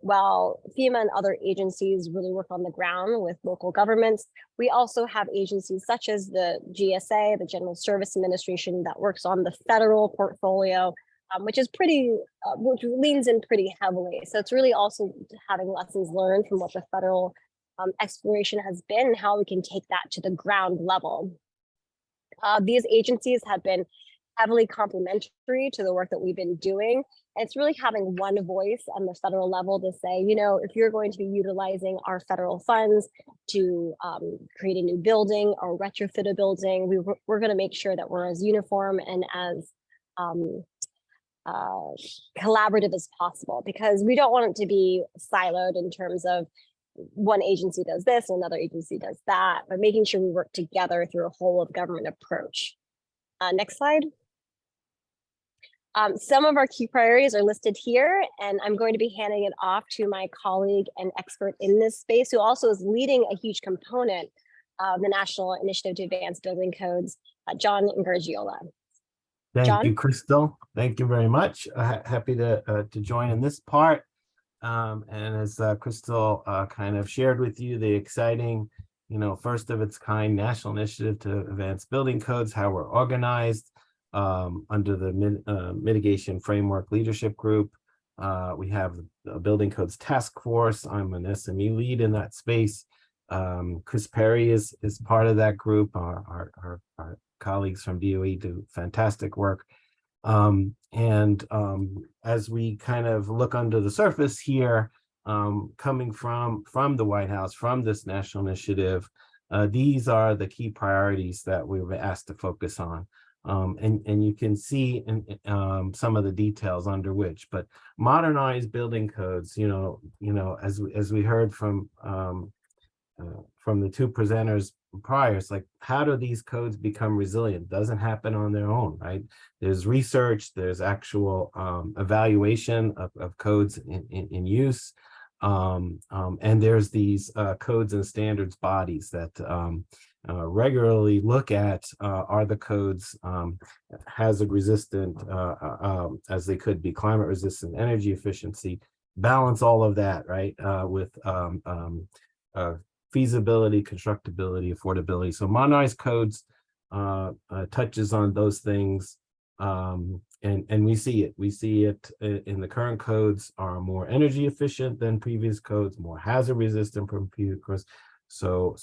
while FEMA and other agencies really work on the ground with local governments, we also have agencies such as the GSA, the General Service Administration, that works on the federal portfolio, which is which leans in pretty heavily. So it's really also having lessons learned from what the federal exploration has been, and how we can take that to the ground level. These agencies have been heavily complementary to the work that we've been doing. And it's really having one voice on the federal level to say, you know, if you're going to be utilizing our federal funds to create a new building or retrofit a building, we're going to make sure that we're as uniform and as collaborative as possible, because we don't want it to be siloed in terms of one agency does this and another agency does that, but making sure we work together through a whole of government approach. Next slide. Some of our key priorities are listed here, and I'm going to be handing it off to my colleague and expert in this space, who also is leading a huge component of the National Initiative to Advance Building Codes, John Ingargiola. Thank you, Krystal. Thank you very much. Happy to join in this part. And as Krystal kind of shared with you, the exciting, first of its kind National Initiative to Advance Building Codes, how we're organized under the Mitigation Framework Leadership Group. We have the Building Codes Task Force. I'm an SME lead in that space. Chris Perry is part of that group. Our colleagues from DOE do fantastic work. As we kind of look under the surface here, coming from the White House, from this national initiative, these are the key priorities that we were asked to focus on. And you can see in, some of the details under which, but modernized building codes, as we heard from the two presenters prior, it's like, how do these codes become resilient? Doesn't happen on their own, right? There's research, there's actual evaluation of codes in use, and there's these codes and standards bodies that regularly look at are the codes hazard resistant as they could be, climate resistant, energy efficiency, balance all of that, right, with feasibility, constructability, affordability. So modernized codes touches on those things, and we see it. We see it in the current codes are more energy efficient than previous codes, more hazard resistant from previous codes. So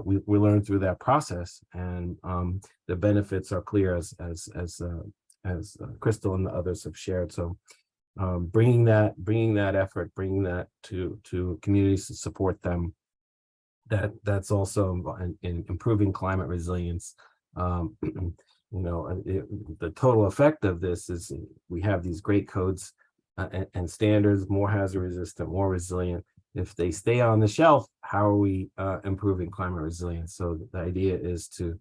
we learned through that process, and the benefits are clear as Krystal and the others have shared. So bringing that effort, bringing that to communities to support them. That's also in improving climate resilience. The total effect of this is we have these great codes and standards, more hazard resistant, more resilient. If they stay on the shelf, how are we improving climate resilience? So the idea is to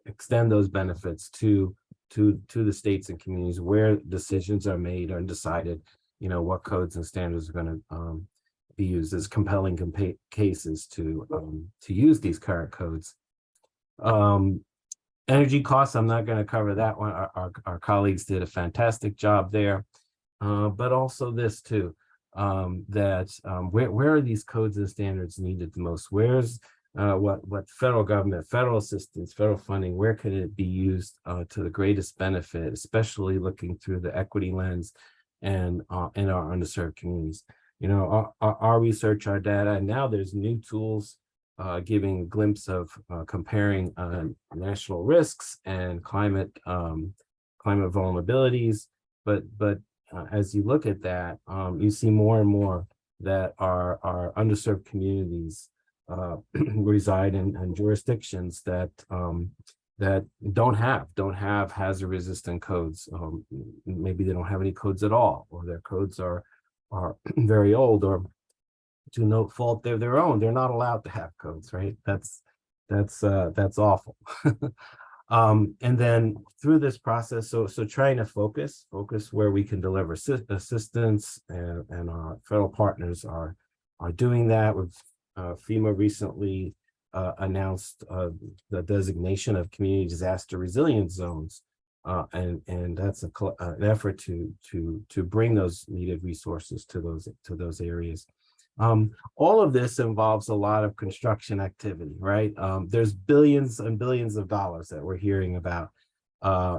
extend those benefits to the states and communities where decisions are made or decided, what codes and standards are going to be used as compelling cases to use these current codes. Energy costs, I'm not going to cover that one. Our colleagues did a fantastic job there, but also this too, where are these codes and standards needed the most? Where's what federal government, federal assistance, federal funding, where could it be used to the greatest benefit, especially looking through the equity lens and in our underserved communities? Our research, our data, and now there's new tools giving a glimpse of comparing national risks and climate vulnerabilities. But as you look at that, you see more and more that our underserved communities reside in jurisdictions that don't have hazard resistant codes. Maybe they don't have any codes at all, or their codes are very old, or to no fault of their own, they're not allowed to have codes, right? That's awful. And then through this process, so trying to focus where we can deliver assistance, and our federal partners are doing that. With FEMA recently announced the designation of community disaster resilience zones And that's an effort to bring those needed resources to those areas. All of this involves a lot of construction activity, right? There's billions and billions of dollars that we're hearing about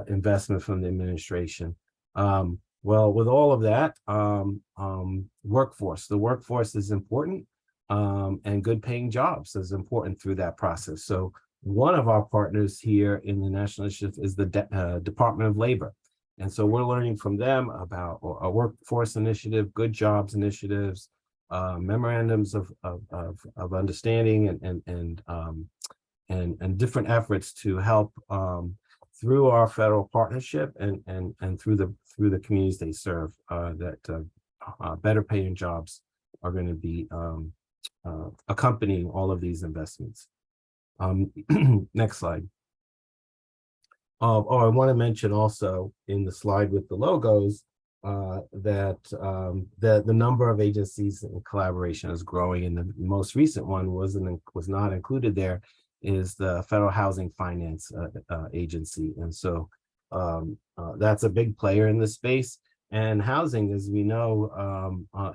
investment from the administration. Well, with all of that, the workforce is important, and good paying jobs is important through that process. So one of our partners here in the National Initiative is the Department of Labor. And so we're learning from them about a workforce initiative, good jobs initiatives, memorandums of understanding and different efforts to help through our federal partnership and through the communities they serve, that better paying jobs are going to be accompanying all of these investments. Next slide. I want to mention also in the slide with the logos that the number of agencies in collaboration is growing, and the most recent one was not included there, is the Federal Housing Finance Agency. And so that's a big player in this space. And housing, as we know,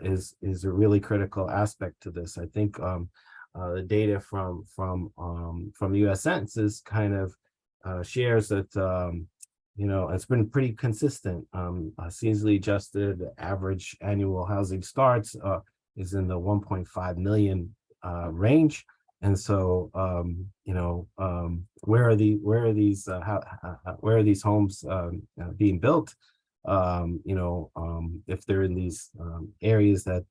is a really critical aspect to this. I think the data from the U.S. Census kind of shares that it's been pretty consistent. Seasonally adjusted average annual housing starts is in the 1.5 million range. And so, where are these homes being built? If they're in these areas that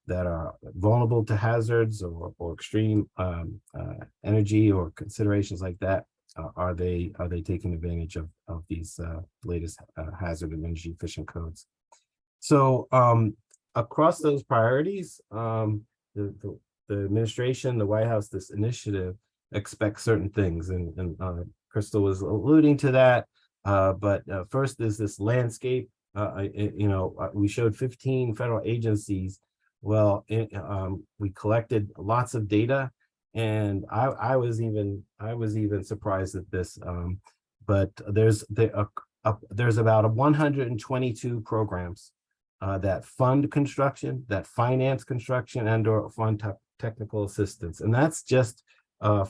are vulnerable to hazards or extreme energy or considerations like that, are they taking advantage of these latest hazard and energy efficient codes? So across those priorities, the administration, the White House, this initiative expects certain things, and Krystal was alluding to that. But first is this landscape. We showed 15 federal agencies. Well, we collected lots of data, and I was even surprised at this. But there's about 122 programs that fund construction, that finance construction, and/or fund technical assistance, and that's just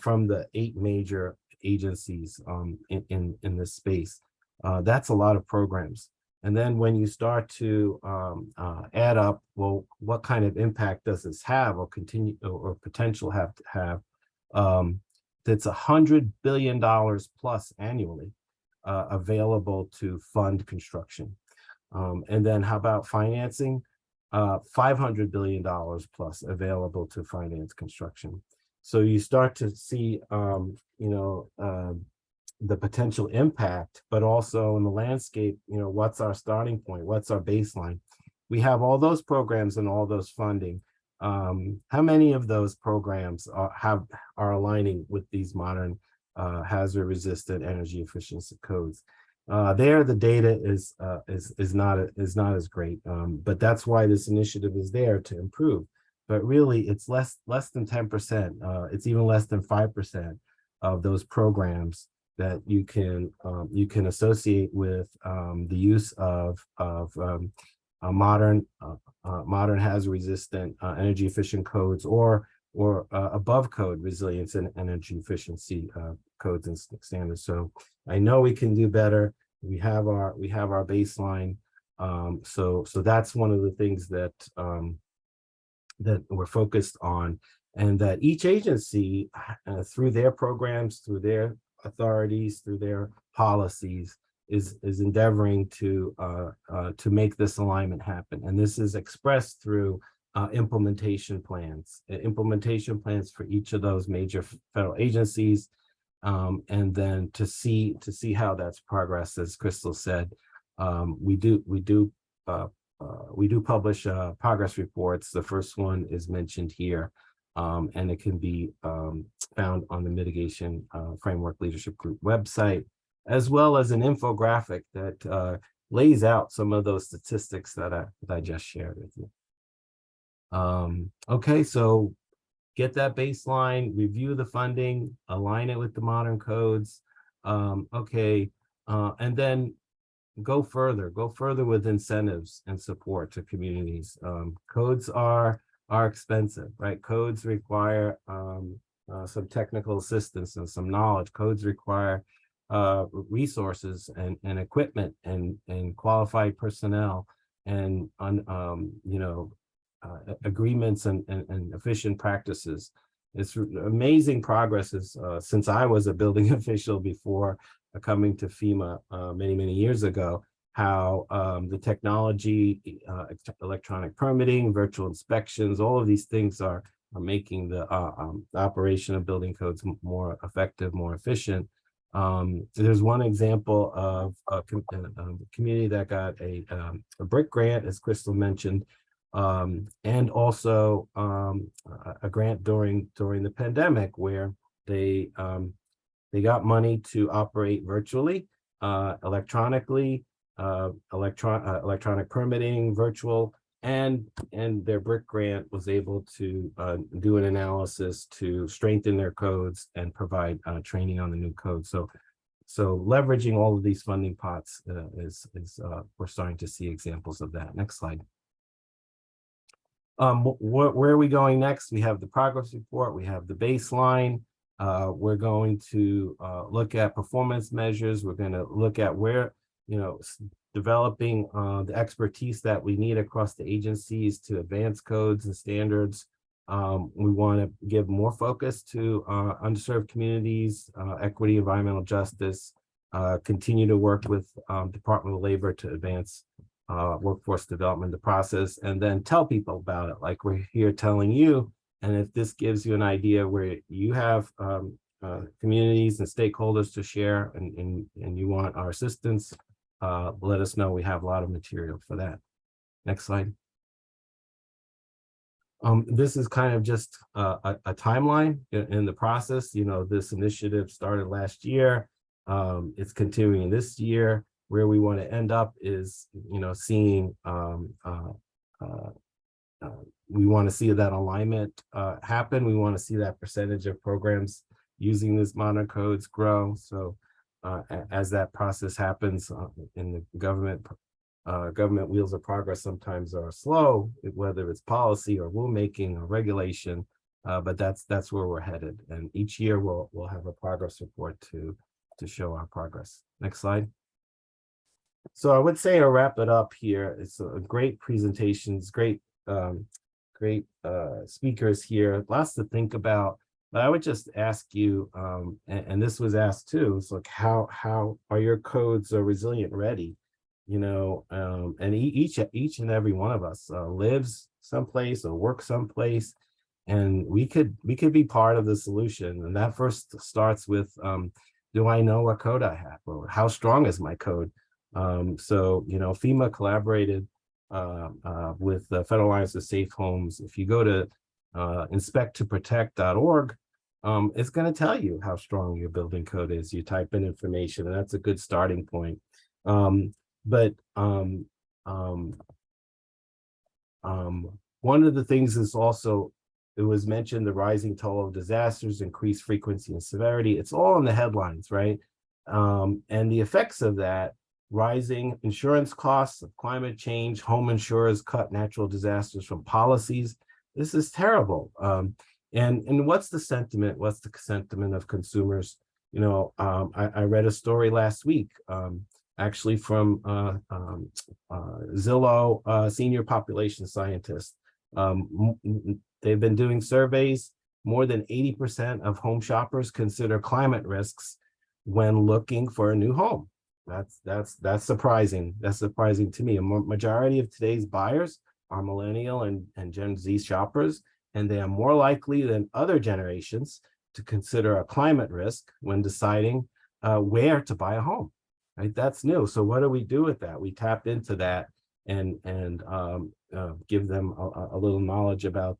from the 8 major agencies in this space. That's a lot of programs. And then when you start to add up, well, what kind of impact does this have or continue or potential have to have? That's $100 billion plus annually available to fund construction. And then how about financing? $500 billion plus available to finance construction. So you start to see, the potential impact, but also in the landscape, what's our starting point? What's our baseline? We have all those programs and all those funding. How many of those programs are aligning with these modern hazard resistant energy efficiency codes? There, the data is not as great, but that's why this initiative is there to improve. But really, it's less than 10%. It's even less than 5% of those programs that you can associate with the use of a modern hazard resistant energy efficient codes or above code resilience and energy efficiency codes and standards. So I know we can do better. We have our baseline. So that's one of the things that that we're focused on, and that each agency through their programs, through their authorities, through their policies, is endeavoring to make this alignment happen. And this is expressed through implementation plans for each of those major federal agencies, and then to see how that's progressed. As Krystal said, we do publish progress reports. The first one is mentioned here, and it can be found on the Mitigation Framework Leadership Group website, as well as an infographic that lays out some of those statistics that I just shared with you. Okay, so get that baseline, review the funding, align it with the modern codes. Okay, And then go further with incentives and support to communities. Codes are expensive, right? Codes require some technical assistance and some knowledge. Codes require resources and equipment and qualified personnel and agreements and efficient practices. It's amazing progress since I was a building official before coming to FEMA many years ago, how the technology, electronic permitting, virtual inspections, all of these things are making the operation of building codes more effective, more efficient. There's one example of a community that got a brick grant, as Krystal mentioned, and also a grant during the pandemic where they got money to operate virtually, electronically, electronic permitting, virtual, and their brick grant was able to do an analysis to strengthen their codes and provide training on the new code. So leveraging all of these funding pots is we're starting to see examples of that. Next slide. Where are we going next? We have the progress report. We have the baseline. We're going to look at performance measures. We're going to look at where, developing the expertise that we need across the agencies to advance codes and standards. We want to give more focus to underserved communities, equity, environmental justice, continue to work with Department of Labor to advance workforce development, the process, and then tell people about it like we're here telling you. And if this gives you an idea where you have communities and stakeholders to share and you want our assistance, let us know. We have a lot of material for that. Next slide. This is kind of just a timeline in the process. This initiative started last year. It's continuing this year. Where we want to end up is, seeing we want to see that alignment happen. We want to see that percentage of programs using these modern codes grow. So as that process happens in the government wheels of progress sometimes are slow, whether it's policy or rulemaking or regulation, but that's where we're headed. And each year we'll have a progress report to show our progress. Next slide. So I would say to wrap it up here, it's a great presentations, great speakers here, lots to think about. But I would just ask you, and this was asked too, it's like how are your codes resilient ready? And each and every one of us lives someplace or works someplace, and we could be part of the solution. And that first starts with, do I know what code I have, or how strong is my code? So FEMA collaborated with the Federal Alliance of Safe Homes. If you go to inspecttoprotect.org, it's going to tell you how strong your building code is. You type in information, and that's a good starting point. One of the things is also, it was mentioned, the rising toll of disasters, increased frequency and severity. It's all in the headlines, right? And the effects of that: rising insurance costs of climate change, home insurers cut natural disasters from policies. This is terrible. And what's the sentiment? What's the sentiment of consumers? I read a story last week, actually from Zillow, senior population scientist. They've been doing surveys. More than 80% of home shoppers consider climate risks when looking for a new home. That's surprising. That's surprising to me. A majority of today's buyers are millennial and Gen Z shoppers, and they are more likely than other generations to consider a climate risk when deciding where to buy a home. Right? That's new. So what do we do with that? We tap into that and give them a little knowledge about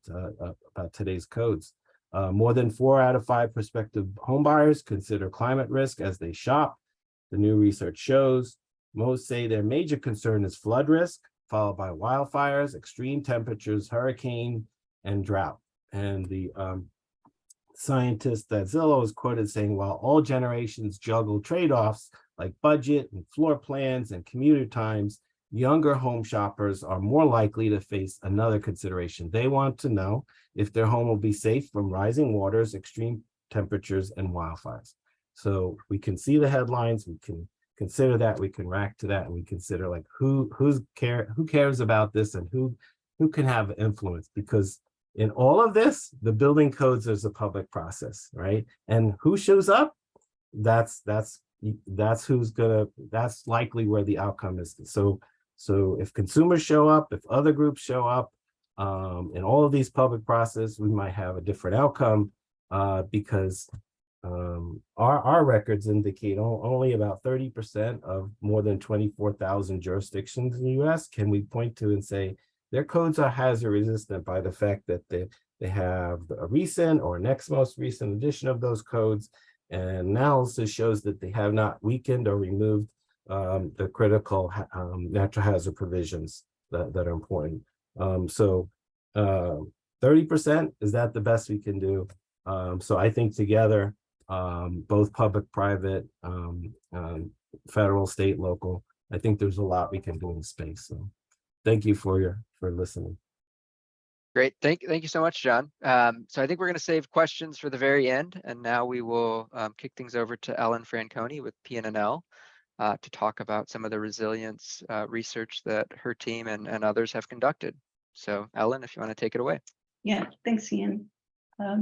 today's codes. More than 4 out of 5 prospective home buyers consider climate risk as they shop. The new research shows most say their major concern is flood risk, followed by wildfires, extreme temperatures, hurricane, and drought. And the scientist at Zillow is quoted saying, while all generations juggle trade-offs, like budget and floor plans and commuter times, younger home shoppers are more likely to face another consideration. They want to know if their home will be safe from rising waters, extreme temperatures, and wildfires. So we can see the headlines, we can consider that, we can react to that, and we consider like who cares about this and who can have influence, because in all of this, the building codes is a public process, right? And who shows up, that's likely where the outcome is. So if consumers show up, if other groups show up, in all of these public processes, we might have a different outcome, because our records indicate only about 30% of more than 24,000 jurisdictions in the US can we point to and say their codes are hazard resistant by the fact that they have a recent or next most recent edition of those codes, and analysis shows that they have not weakened or removed the critical natural hazard provisions that are important. So 30%, is that the best we can do? So I think together, both public, private, federal, state, local, I think there's a lot we can do in space. So thank you for listening. Great. Thank you so much, John. So I think we're going to save questions for the very end. And now we will kick things over to Ellen Franconi with PNNL to talk about some of the resilience research that her team and others have conducted. So Ellen, if you want to take it away. Yeah, thanks, Ian.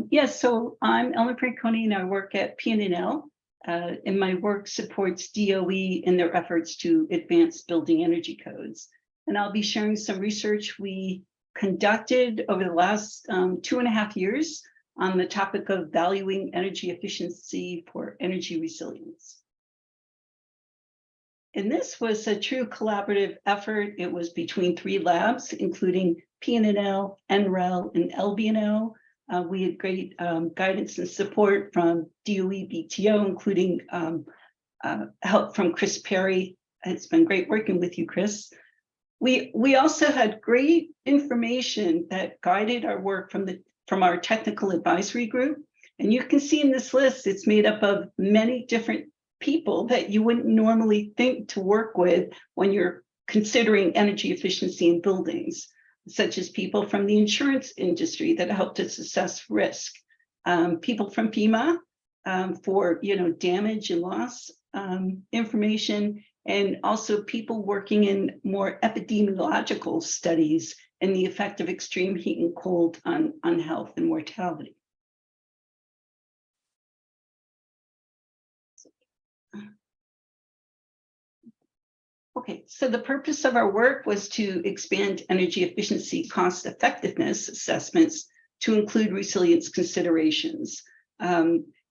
Yes, so I'm Ellen Franconi and I work at PNNL, and my work supports DOE in their efforts to advance building energy codes. And I'll be sharing some research we conducted over the last 2.5 years on the topic of valuing energy efficiency for energy resilience. And this was a true collaborative effort. It was between 3 labs, including PNNL, NREL, and LBNL. We had great guidance and support from DOE BTO, including help from Chris Perry. It's been great working with you, Chris. We also had great information that guided our work from our technical advisory group. And you can see in this list, it's made up of many different people that you wouldn't normally think to work with when you're considering energy efficiency in buildings, such as people from the insurance industry that helped us assess risk, people from FEMA for damage and loss information, and also people working in more epidemiological studies and the effect of extreme heat and cold on health and mortality. Okay, so the purpose of our work was to expand energy efficiency cost effectiveness assessments to include resilience considerations.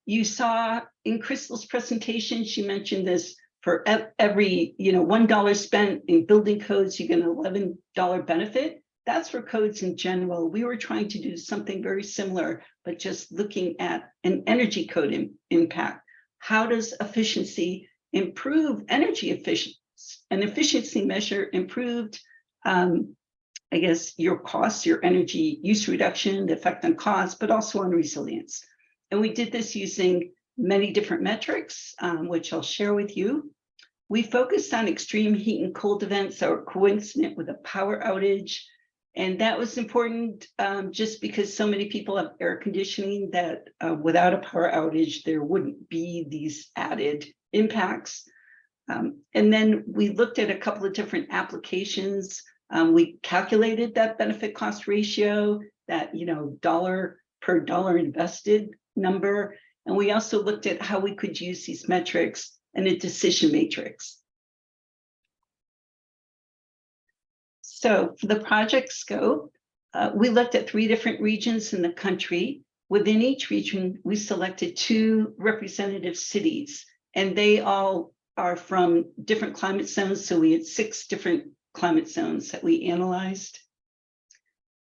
You saw in Krystal's presentation, she mentioned this, for every $1 spent in building codes, you get an $11 benefit. That's for codes in general. We were trying to do something very similar, but just looking at an energy code impact. How does efficiency improve energy efficiency? An efficiency measure improved, I guess, your costs, your energy use reduction, the effect on cost, but also on resilience. And we did this using many different metrics, which I'll share with you. We focused on extreme heat and cold events that were coincident with a power outage. And that was important just because so many people have air conditioning that without a power outage, there wouldn't be these added impacts. And then we looked at a couple of different applications. We calculated that benefit cost ratio, that dollar per dollar invested number. And we also looked at how we could use these metrics in a decision matrix. So for the project scope, we looked at 3 different regions in the country. Within each region, we selected 2 representative cities, and they all are from different climate zones. So we had 6 different climate zones that we analyzed.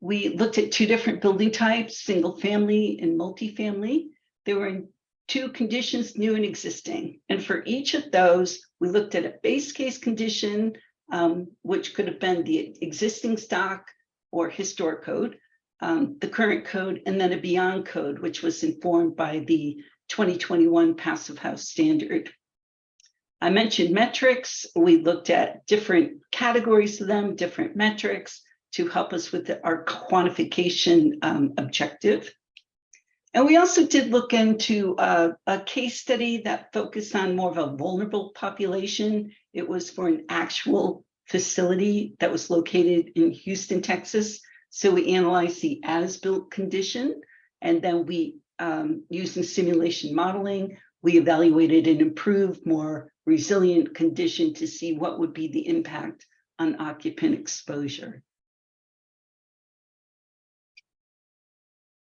We looked at 2 different building types, single family and multifamily. They were in 2 conditions, new and existing. And for each of those, we looked at a base case condition, which could have been the existing stock or historic code, the current code, and then a beyond code, which was informed by the 2021 Passive House Standard. I mentioned metrics. We looked at different categories of them, different metrics to help us with our quantification objective. And we also did look into a case study that focused on more of a vulnerable population. It was for an actual facility that was located in Houston, Texas. So we analyzed the as-built condition, and then we, using simulation modeling, we evaluated an improved, more resilient condition to see what would be the impact on occupant exposure.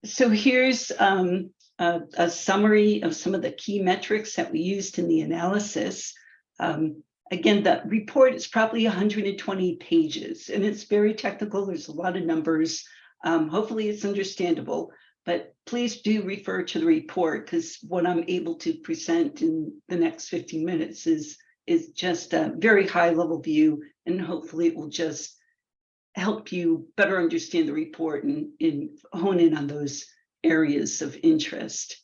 So here's a summary of some of the key metrics that we used in the analysis. Again, the report is probably 120 pages, and it's very technical. There's a lot of numbers. Hopefully it's understandable, but please do refer to the report, because what I'm able to present in the next 15 minutes is just a very high level view, and hopefully it will just help you better understand the report and hone in on those areas of interest.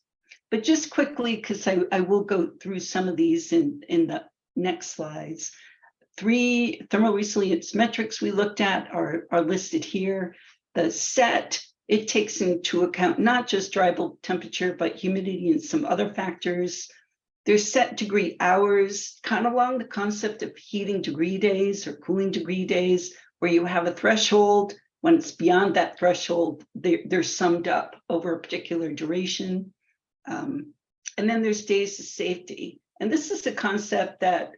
But just quickly, because I will go through some of these in the next slides. 3 thermal resilience metrics we looked at are listed here. The set, it takes into account not just dry bulb temperature, but humidity and some other factors. There's set degree hours, kind of along the concept of heating degree days or cooling degree days, where you have a threshold. When it's beyond that threshold, they're summed up over a particular duration. And then there's days of safety. And this is a concept that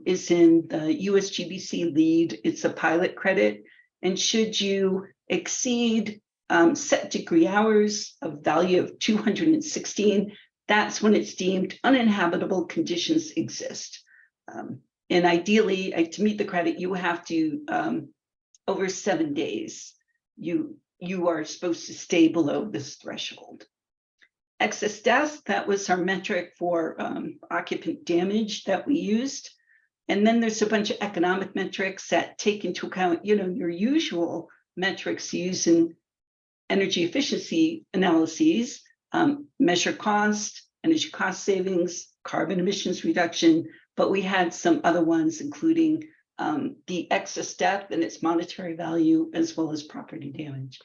is in the USGBC lead. It's a pilot credit. And should you exceed set degree hours of value of 216, that's when it's deemed uninhabitable conditions exist. And ideally, to meet the credit, you have to, over 7 days, you are supposed to stay below this threshold. Excess death, that was our metric for occupant damage that we used. And then there's a bunch of economic metrics that take into account, your usual metrics used in energy efficiency analyses, measure cost, energy cost savings, carbon emissions reduction, but we had some other ones, including the excess death and its monetary value, as well as property damage.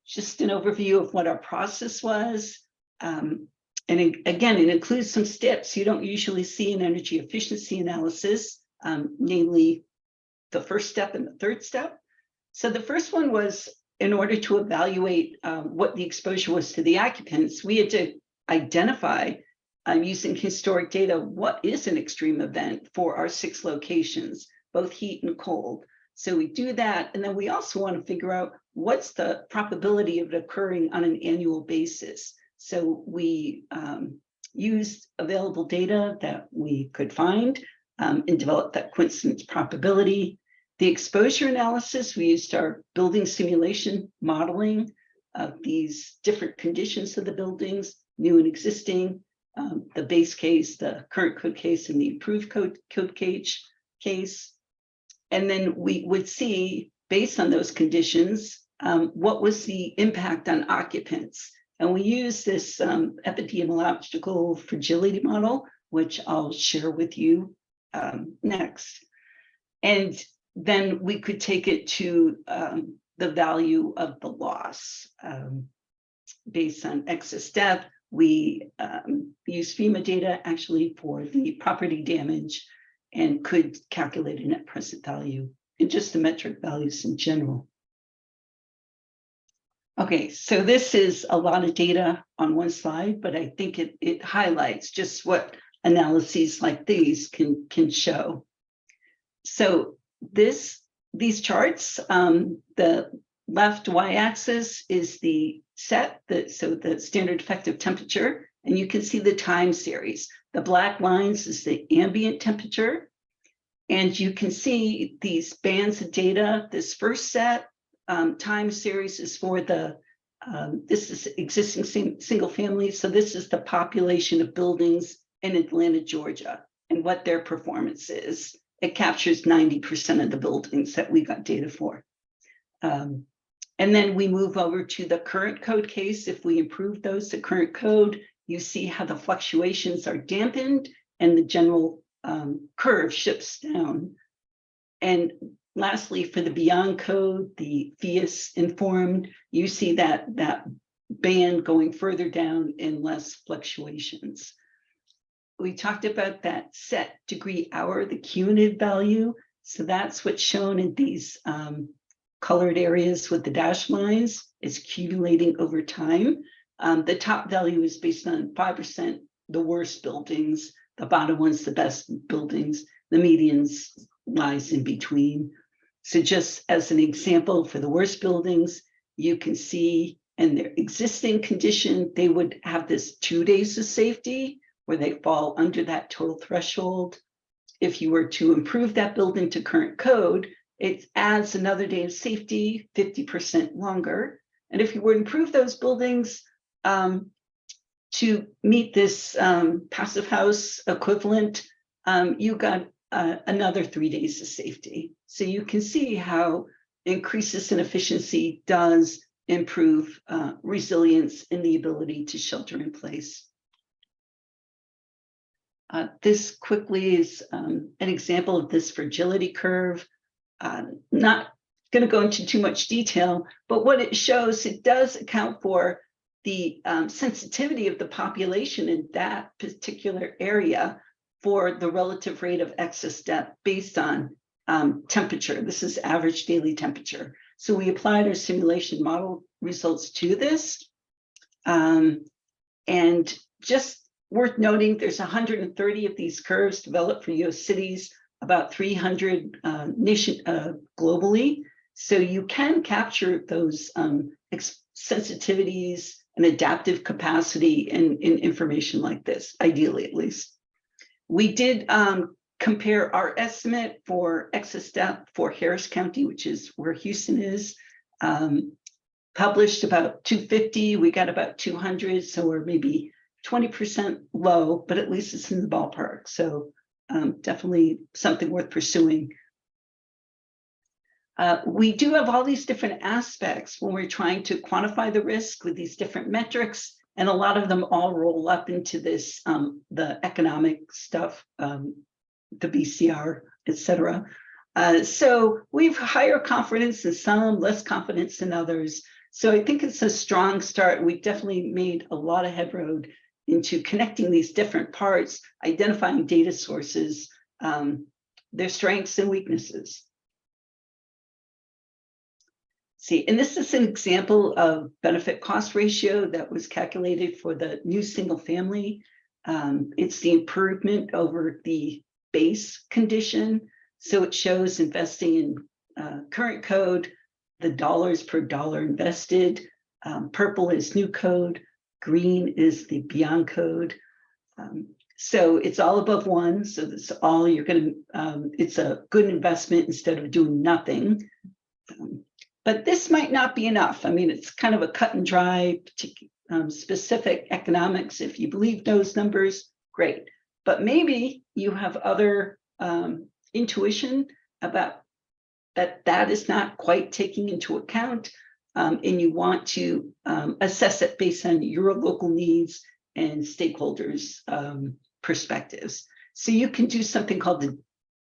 Just an overview of what our process was. And again, it includes some steps you don't usually see in energy efficiency analysis, namely the first step and the third step. So the first one was, in order to evaluate what the exposure was to the occupants, we had to identify, using historic data, what is an extreme event for our 6 locations, both heat and cold. So we do that, and then we also want to figure out what's the probability of it occurring on an annual basis. So we used available data that we could find and developed that coincidence probability. The exposure analysis, we used our building simulation modeling of these different conditions of the buildings, new and existing, the base case, the current code case, and the improved code case. And then we would see, based on those conditions, what was the impact on occupants. And we use this epidemiological fragility model, which I'll share with you next. And then we could take it to the value of the loss. Based on excess death, we use FEMA data actually for the property damage and could calculate a net present value and just the metric values in general. Okay, so this is a lot of data on one slide, but I think it highlights just what analyses like these can show. So these charts, the left y-axis is the set, so the standard effective temperature, and you can see the time series. The black lines is the ambient temperature, and you can see these bands of data. This first set time series is for the, this is existing single family, so this is the population of buildings in Atlanta, Georgia, and what their performance is. It captures 90% of the buildings that we got data for. And then we move over to the current code case. If we improve those, the current code, you see how the fluctuations are dampened and the general curve shifts down. And lastly, for the beyond code, the FIAS informed, you see that band going further down and less fluctuations. We talked about that set degree hour, the cumulative value. So that's what's shown in these colored areas with the dashed lines. It's accumulating over time. The top value is based on 5%, the worst buildings, the bottom one's the best buildings, the medians lies in between. So just as an example, for the worst buildings, you can see in their existing condition, they would have this 2 days of safety where they fall under that total threshold. If you were to improve that building to current code, it adds another day of safety, 50% longer. And if you were to improve those buildings to meet this passive house equivalent, you got another 3 days of safety. So you can see how increases in efficiency does improve resilience and the ability to shelter in place. This quickly is an example of this fragility curve. Not going to go into too much detail, but what it shows, it does account for the sensitivity of the population in that particular area for the relative rate of excess death based on temperature. This is average daily temperature. So we applied our simulation model results to this. And just worth noting, there's 130 of these curves developed for US cities, about 300 globally. So you can capture those sensitivities and adaptive capacity in information like this, ideally at least. We did compare our estimate for excess death for Harris County, which is where Houston is, published about 250, we got about 200, so we're maybe 20% low, but at least it's in the ballpark. So definitely something worth pursuing. We do have all these different aspects when we're trying to quantify the risk with these different metrics, and a lot of them all roll up into this, the economic stuff, the BCR, et cetera. So we've higher confidence in some, less confidence in others. So I think it's a strong start. We've definitely made a lot of headroad into connecting these different parts, identifying data sources, their strengths and weaknesses. See, and this is an example of benefit cost ratio that was calculated for the new single family. It's the improvement over the base condition. So it shows investing in current code, the dollars per dollar invested. Purple is new code, green is the beyond code. So it's all above 1. So that's all you're going to, it's a good investment instead of doing nothing. But this might not be enough. I mean, it's kind of a cut and dry, specific economics. If you believe those numbers, great. But maybe you have other intuition about that is not quite taking into account, and you want to assess it based on your local needs and stakeholders' perspectives. So you can do something called the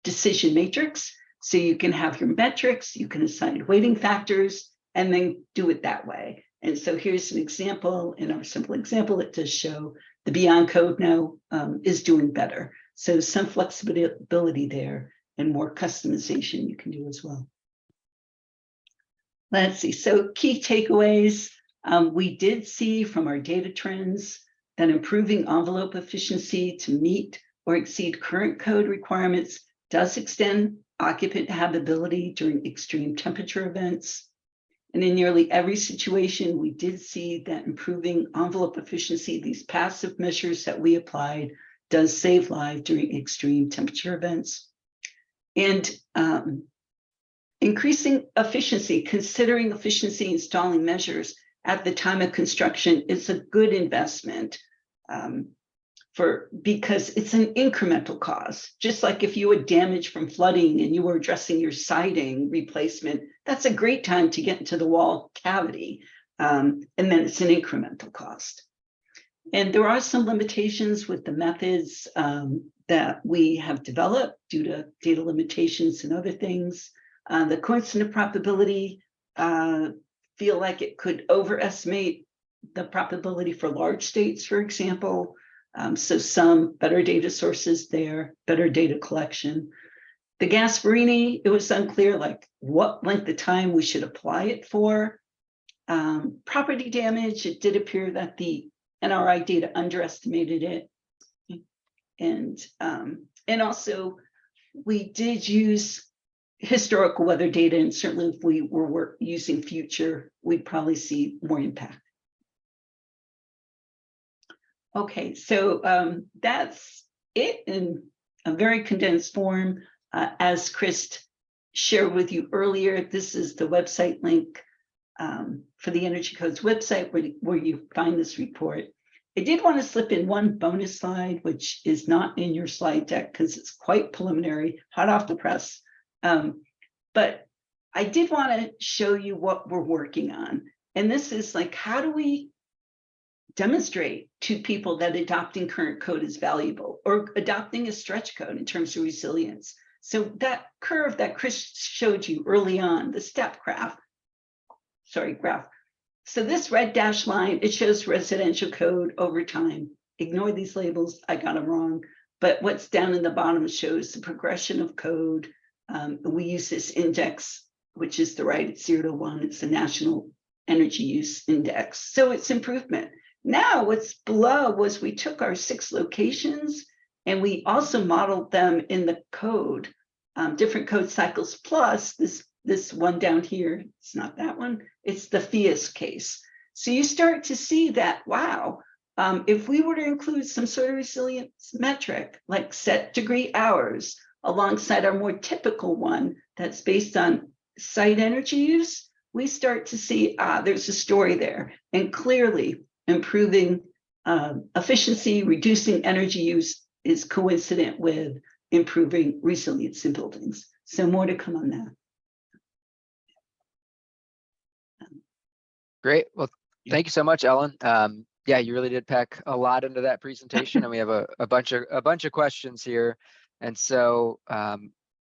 decision matrix. So you can have your metrics, you can assign weighting factors, and then do it that way. And so here's an example. In our simple example, it does show the beyond code now is doing better. So some flexibility there and more customization you can do as well. Let's see. So key takeaways. We did see from our data trends that improving envelope efficiency to meet or exceed current code requirements does extend occupant habitability during extreme temperature events. And in nearly every situation, we did see that improving envelope efficiency, these passive measures that we applied, does save lives during extreme temperature events. And increasing efficiency, considering efficiency installing measures at the time of construction is a good investment because it's an incremental cost. Just like if you had damage from flooding and you were addressing your siding replacement, that's a great time to get into the wall cavity. And then it's an incremental cost. And there are some limitations with the methods that we have developed due to data limitations and other things. The coincident probability feel like it could overestimate the probability for large states, for example. So some better data sources there, better data collection. The Gasparini, it was unclear like what length of time we should apply it for. Property damage, it did appear that the NRI data underestimated it. And also we did use historical weather data, and certainly if we were using future, we'd probably see more impact. Okay, so that's it in a very condensed form. As Chris shared with you earlier, this is the website link for the Energy Codes website where you find this report. I did want to slip in one bonus slide, which is not in your slide deck because it's quite preliminary, hot off the press. But I did want to show you what we're working on. And this is like, how do we demonstrate to people that adopting current code is valuable, or adopting a stretch code in terms of resilience? So that curve that Chris showed you early on, the step graph. So this red dashed line, it shows residential code over time. Ignore these labels, I got them wrong. But what's down in the bottom shows the progression of code. We use this index, which is the right, it's 0 to 1. It's the National Energy Use Index. So it's improvement. Now what's below was we took our 6 locations and we also modeled them in the code, different code cycles, plus this one down here, it's not that one, it's the FIAS case. So you start to see that, wow, if we were to include some sort of resilience metric, like set degree hours, alongside our more typical one that's based on site energy use, we start to see, there's a story there. And clearly improving efficiency, reducing energy use is coincident with improving resilience in buildings. So more to come on that. Great. Well, thank you so much, Ellen. Yeah, you really did pack a lot into that presentation, and we have a bunch of questions here. And so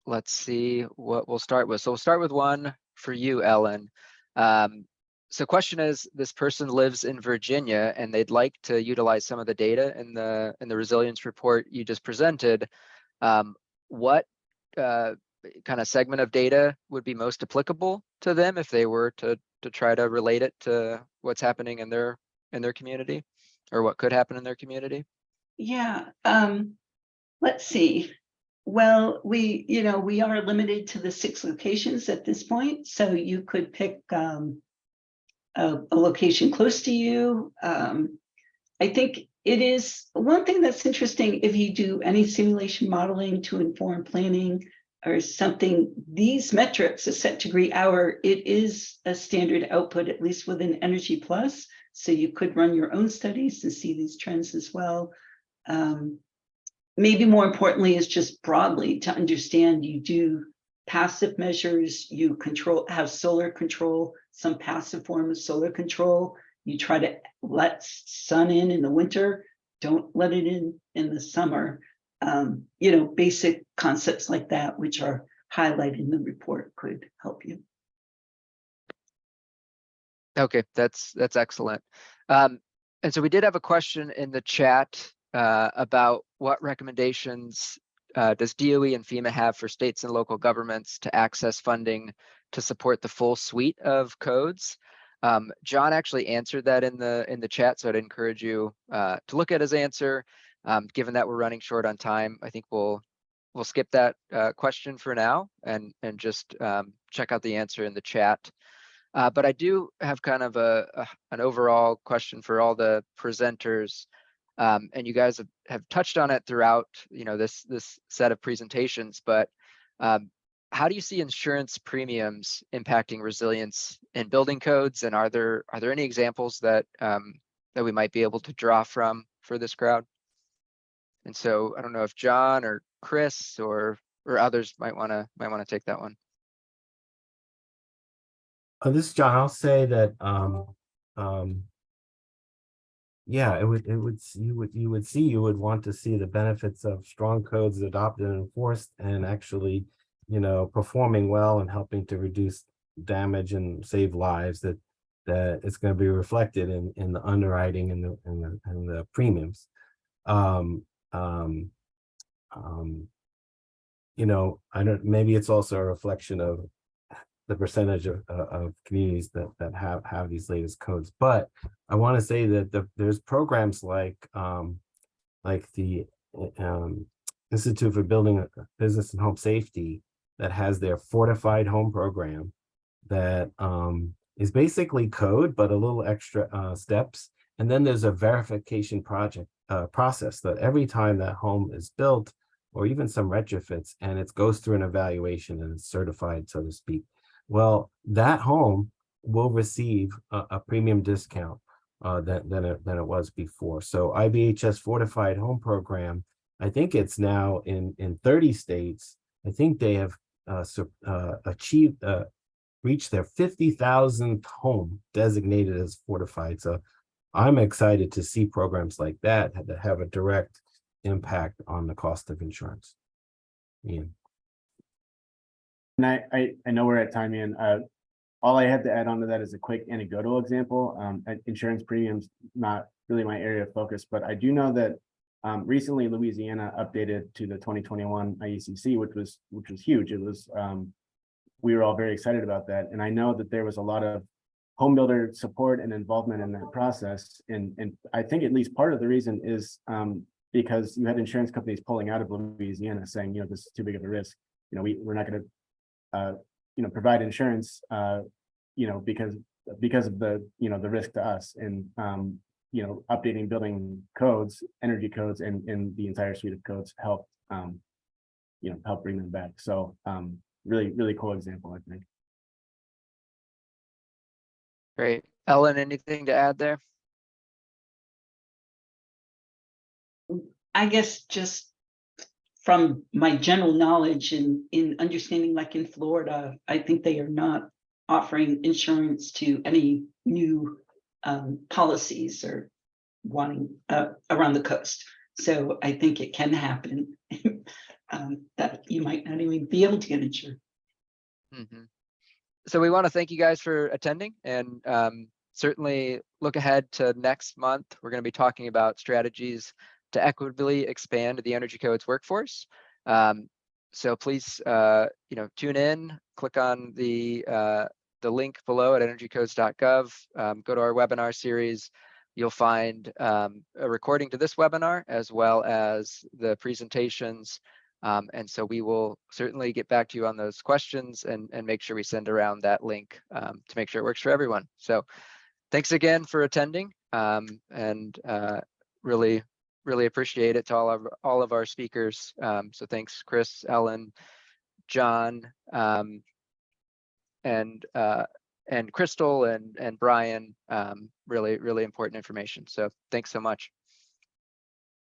let's see what we'll start with. So we'll start with one for you, Ellen. So question is, this person lives in Virginia and they'd like to utilize some of the data in the resilience report you just presented. What kind of segment of data would be most applicable to them if they were to try to relate it to what's happening in their community, or what could happen in their community? Yeah, let's see. Well, we are limited to the 6 locations at this point, so you could pick a location close to you. I think it is one thing that's interesting if you do any simulation modeling to inform planning or something, these metrics, a set degree hour, it is a standard output, at least within Energy Plus. So you could run your own studies to see these trends as well. Maybe more importantly is just broadly to understand you do passive measures, you have solar control, some passive form of solar control. You try to let sun in the winter, don't let it in the summer. Basic concepts like that, which are highlighted in the report, could help you. Okay, that's excellent. And so we did have a question in the chat about what recommendations does DOE and FEMA have for states and local governments to access funding to support the full suite of codes? John actually answered that in the chat, so I'd encourage you to look at his answer. Given that we're running short on time, I think we'll skip that question for now and just check out the answer in the chat. But I do have kind of an overall question for all the presenters, and you guys have touched on it throughout this set of presentations. But how do you see insurance premiums impacting resilience in building codes? And are there any examples that we might be able to draw from for this crowd? And so I don't know if John or Chris or others might want to take that one. This is John. I'll say that yeah, you would want to see the benefits of strong codes adopted and enforced and actually, performing well and helping to reduce damage and save lives, that it's going to be reflected in the underwriting and the premiums. Um, um, um, I don't, maybe it's also a reflection of the percentage of communities that have these latest codes. But I want to say that there's programs like the Institute for Building Business and Home Safety that has their fortified home program that is basically code, but a little extra steps. And then there's a verification process that every time that home is built, or even some retrofits, and it goes through an evaluation and it's certified, so to speak. Well, that home will receive a premium discount than it was before. So IBHS Fortified Home Program, I think it's now in 30 states. I think they have reached their 50,000th home designated as fortified. So I'm excited to see programs like that have a direct impact on the cost of insurance. Ian. And I know we're at time, Ian. All I had to add on to that is a quick anecdotal example. Insurance premiums, not really my area of focus, but I do know that recently Louisiana updated to the 2021 IECC, which was huge. It was we were all very excited about that, and I know that there was a lot of home builder support and involvement in that process. And I think at least part of the reason is because you had insurance companies pulling out of Louisiana saying, this is too big of a risk. We're not going to provide insurance, because of the, the risk to us. And, updating building codes, energy codes, and the entire suite of codes helped, help bring them back. So really, really cool example, I think. Great. Ellen, anything to add there? I guess just from my general knowledge and in understanding, like in Florida, I think they are not offering insurance to any new policies or wanting around the coast. So I think it can happen that you might not even be able to get insured. Mm-hmm. So we want to thank you guys for attending, and certainly look ahead to next month. We're going to be talking about strategies to equitably expand the Energy Codes workforce. So please, tune in, click on the link below at energycodes.gov, go to our webinar series. You'll find a recording to this webinar as well as the presentations. And so we will certainly get back to you on those questions and make sure we send around that link to make sure it works for everyone. So thanks again for attending, and really, really appreciate it to all of our speakers. So thanks, Chris, Ellen, John, and Krystal and Brian. Really, really important information. So thanks so much.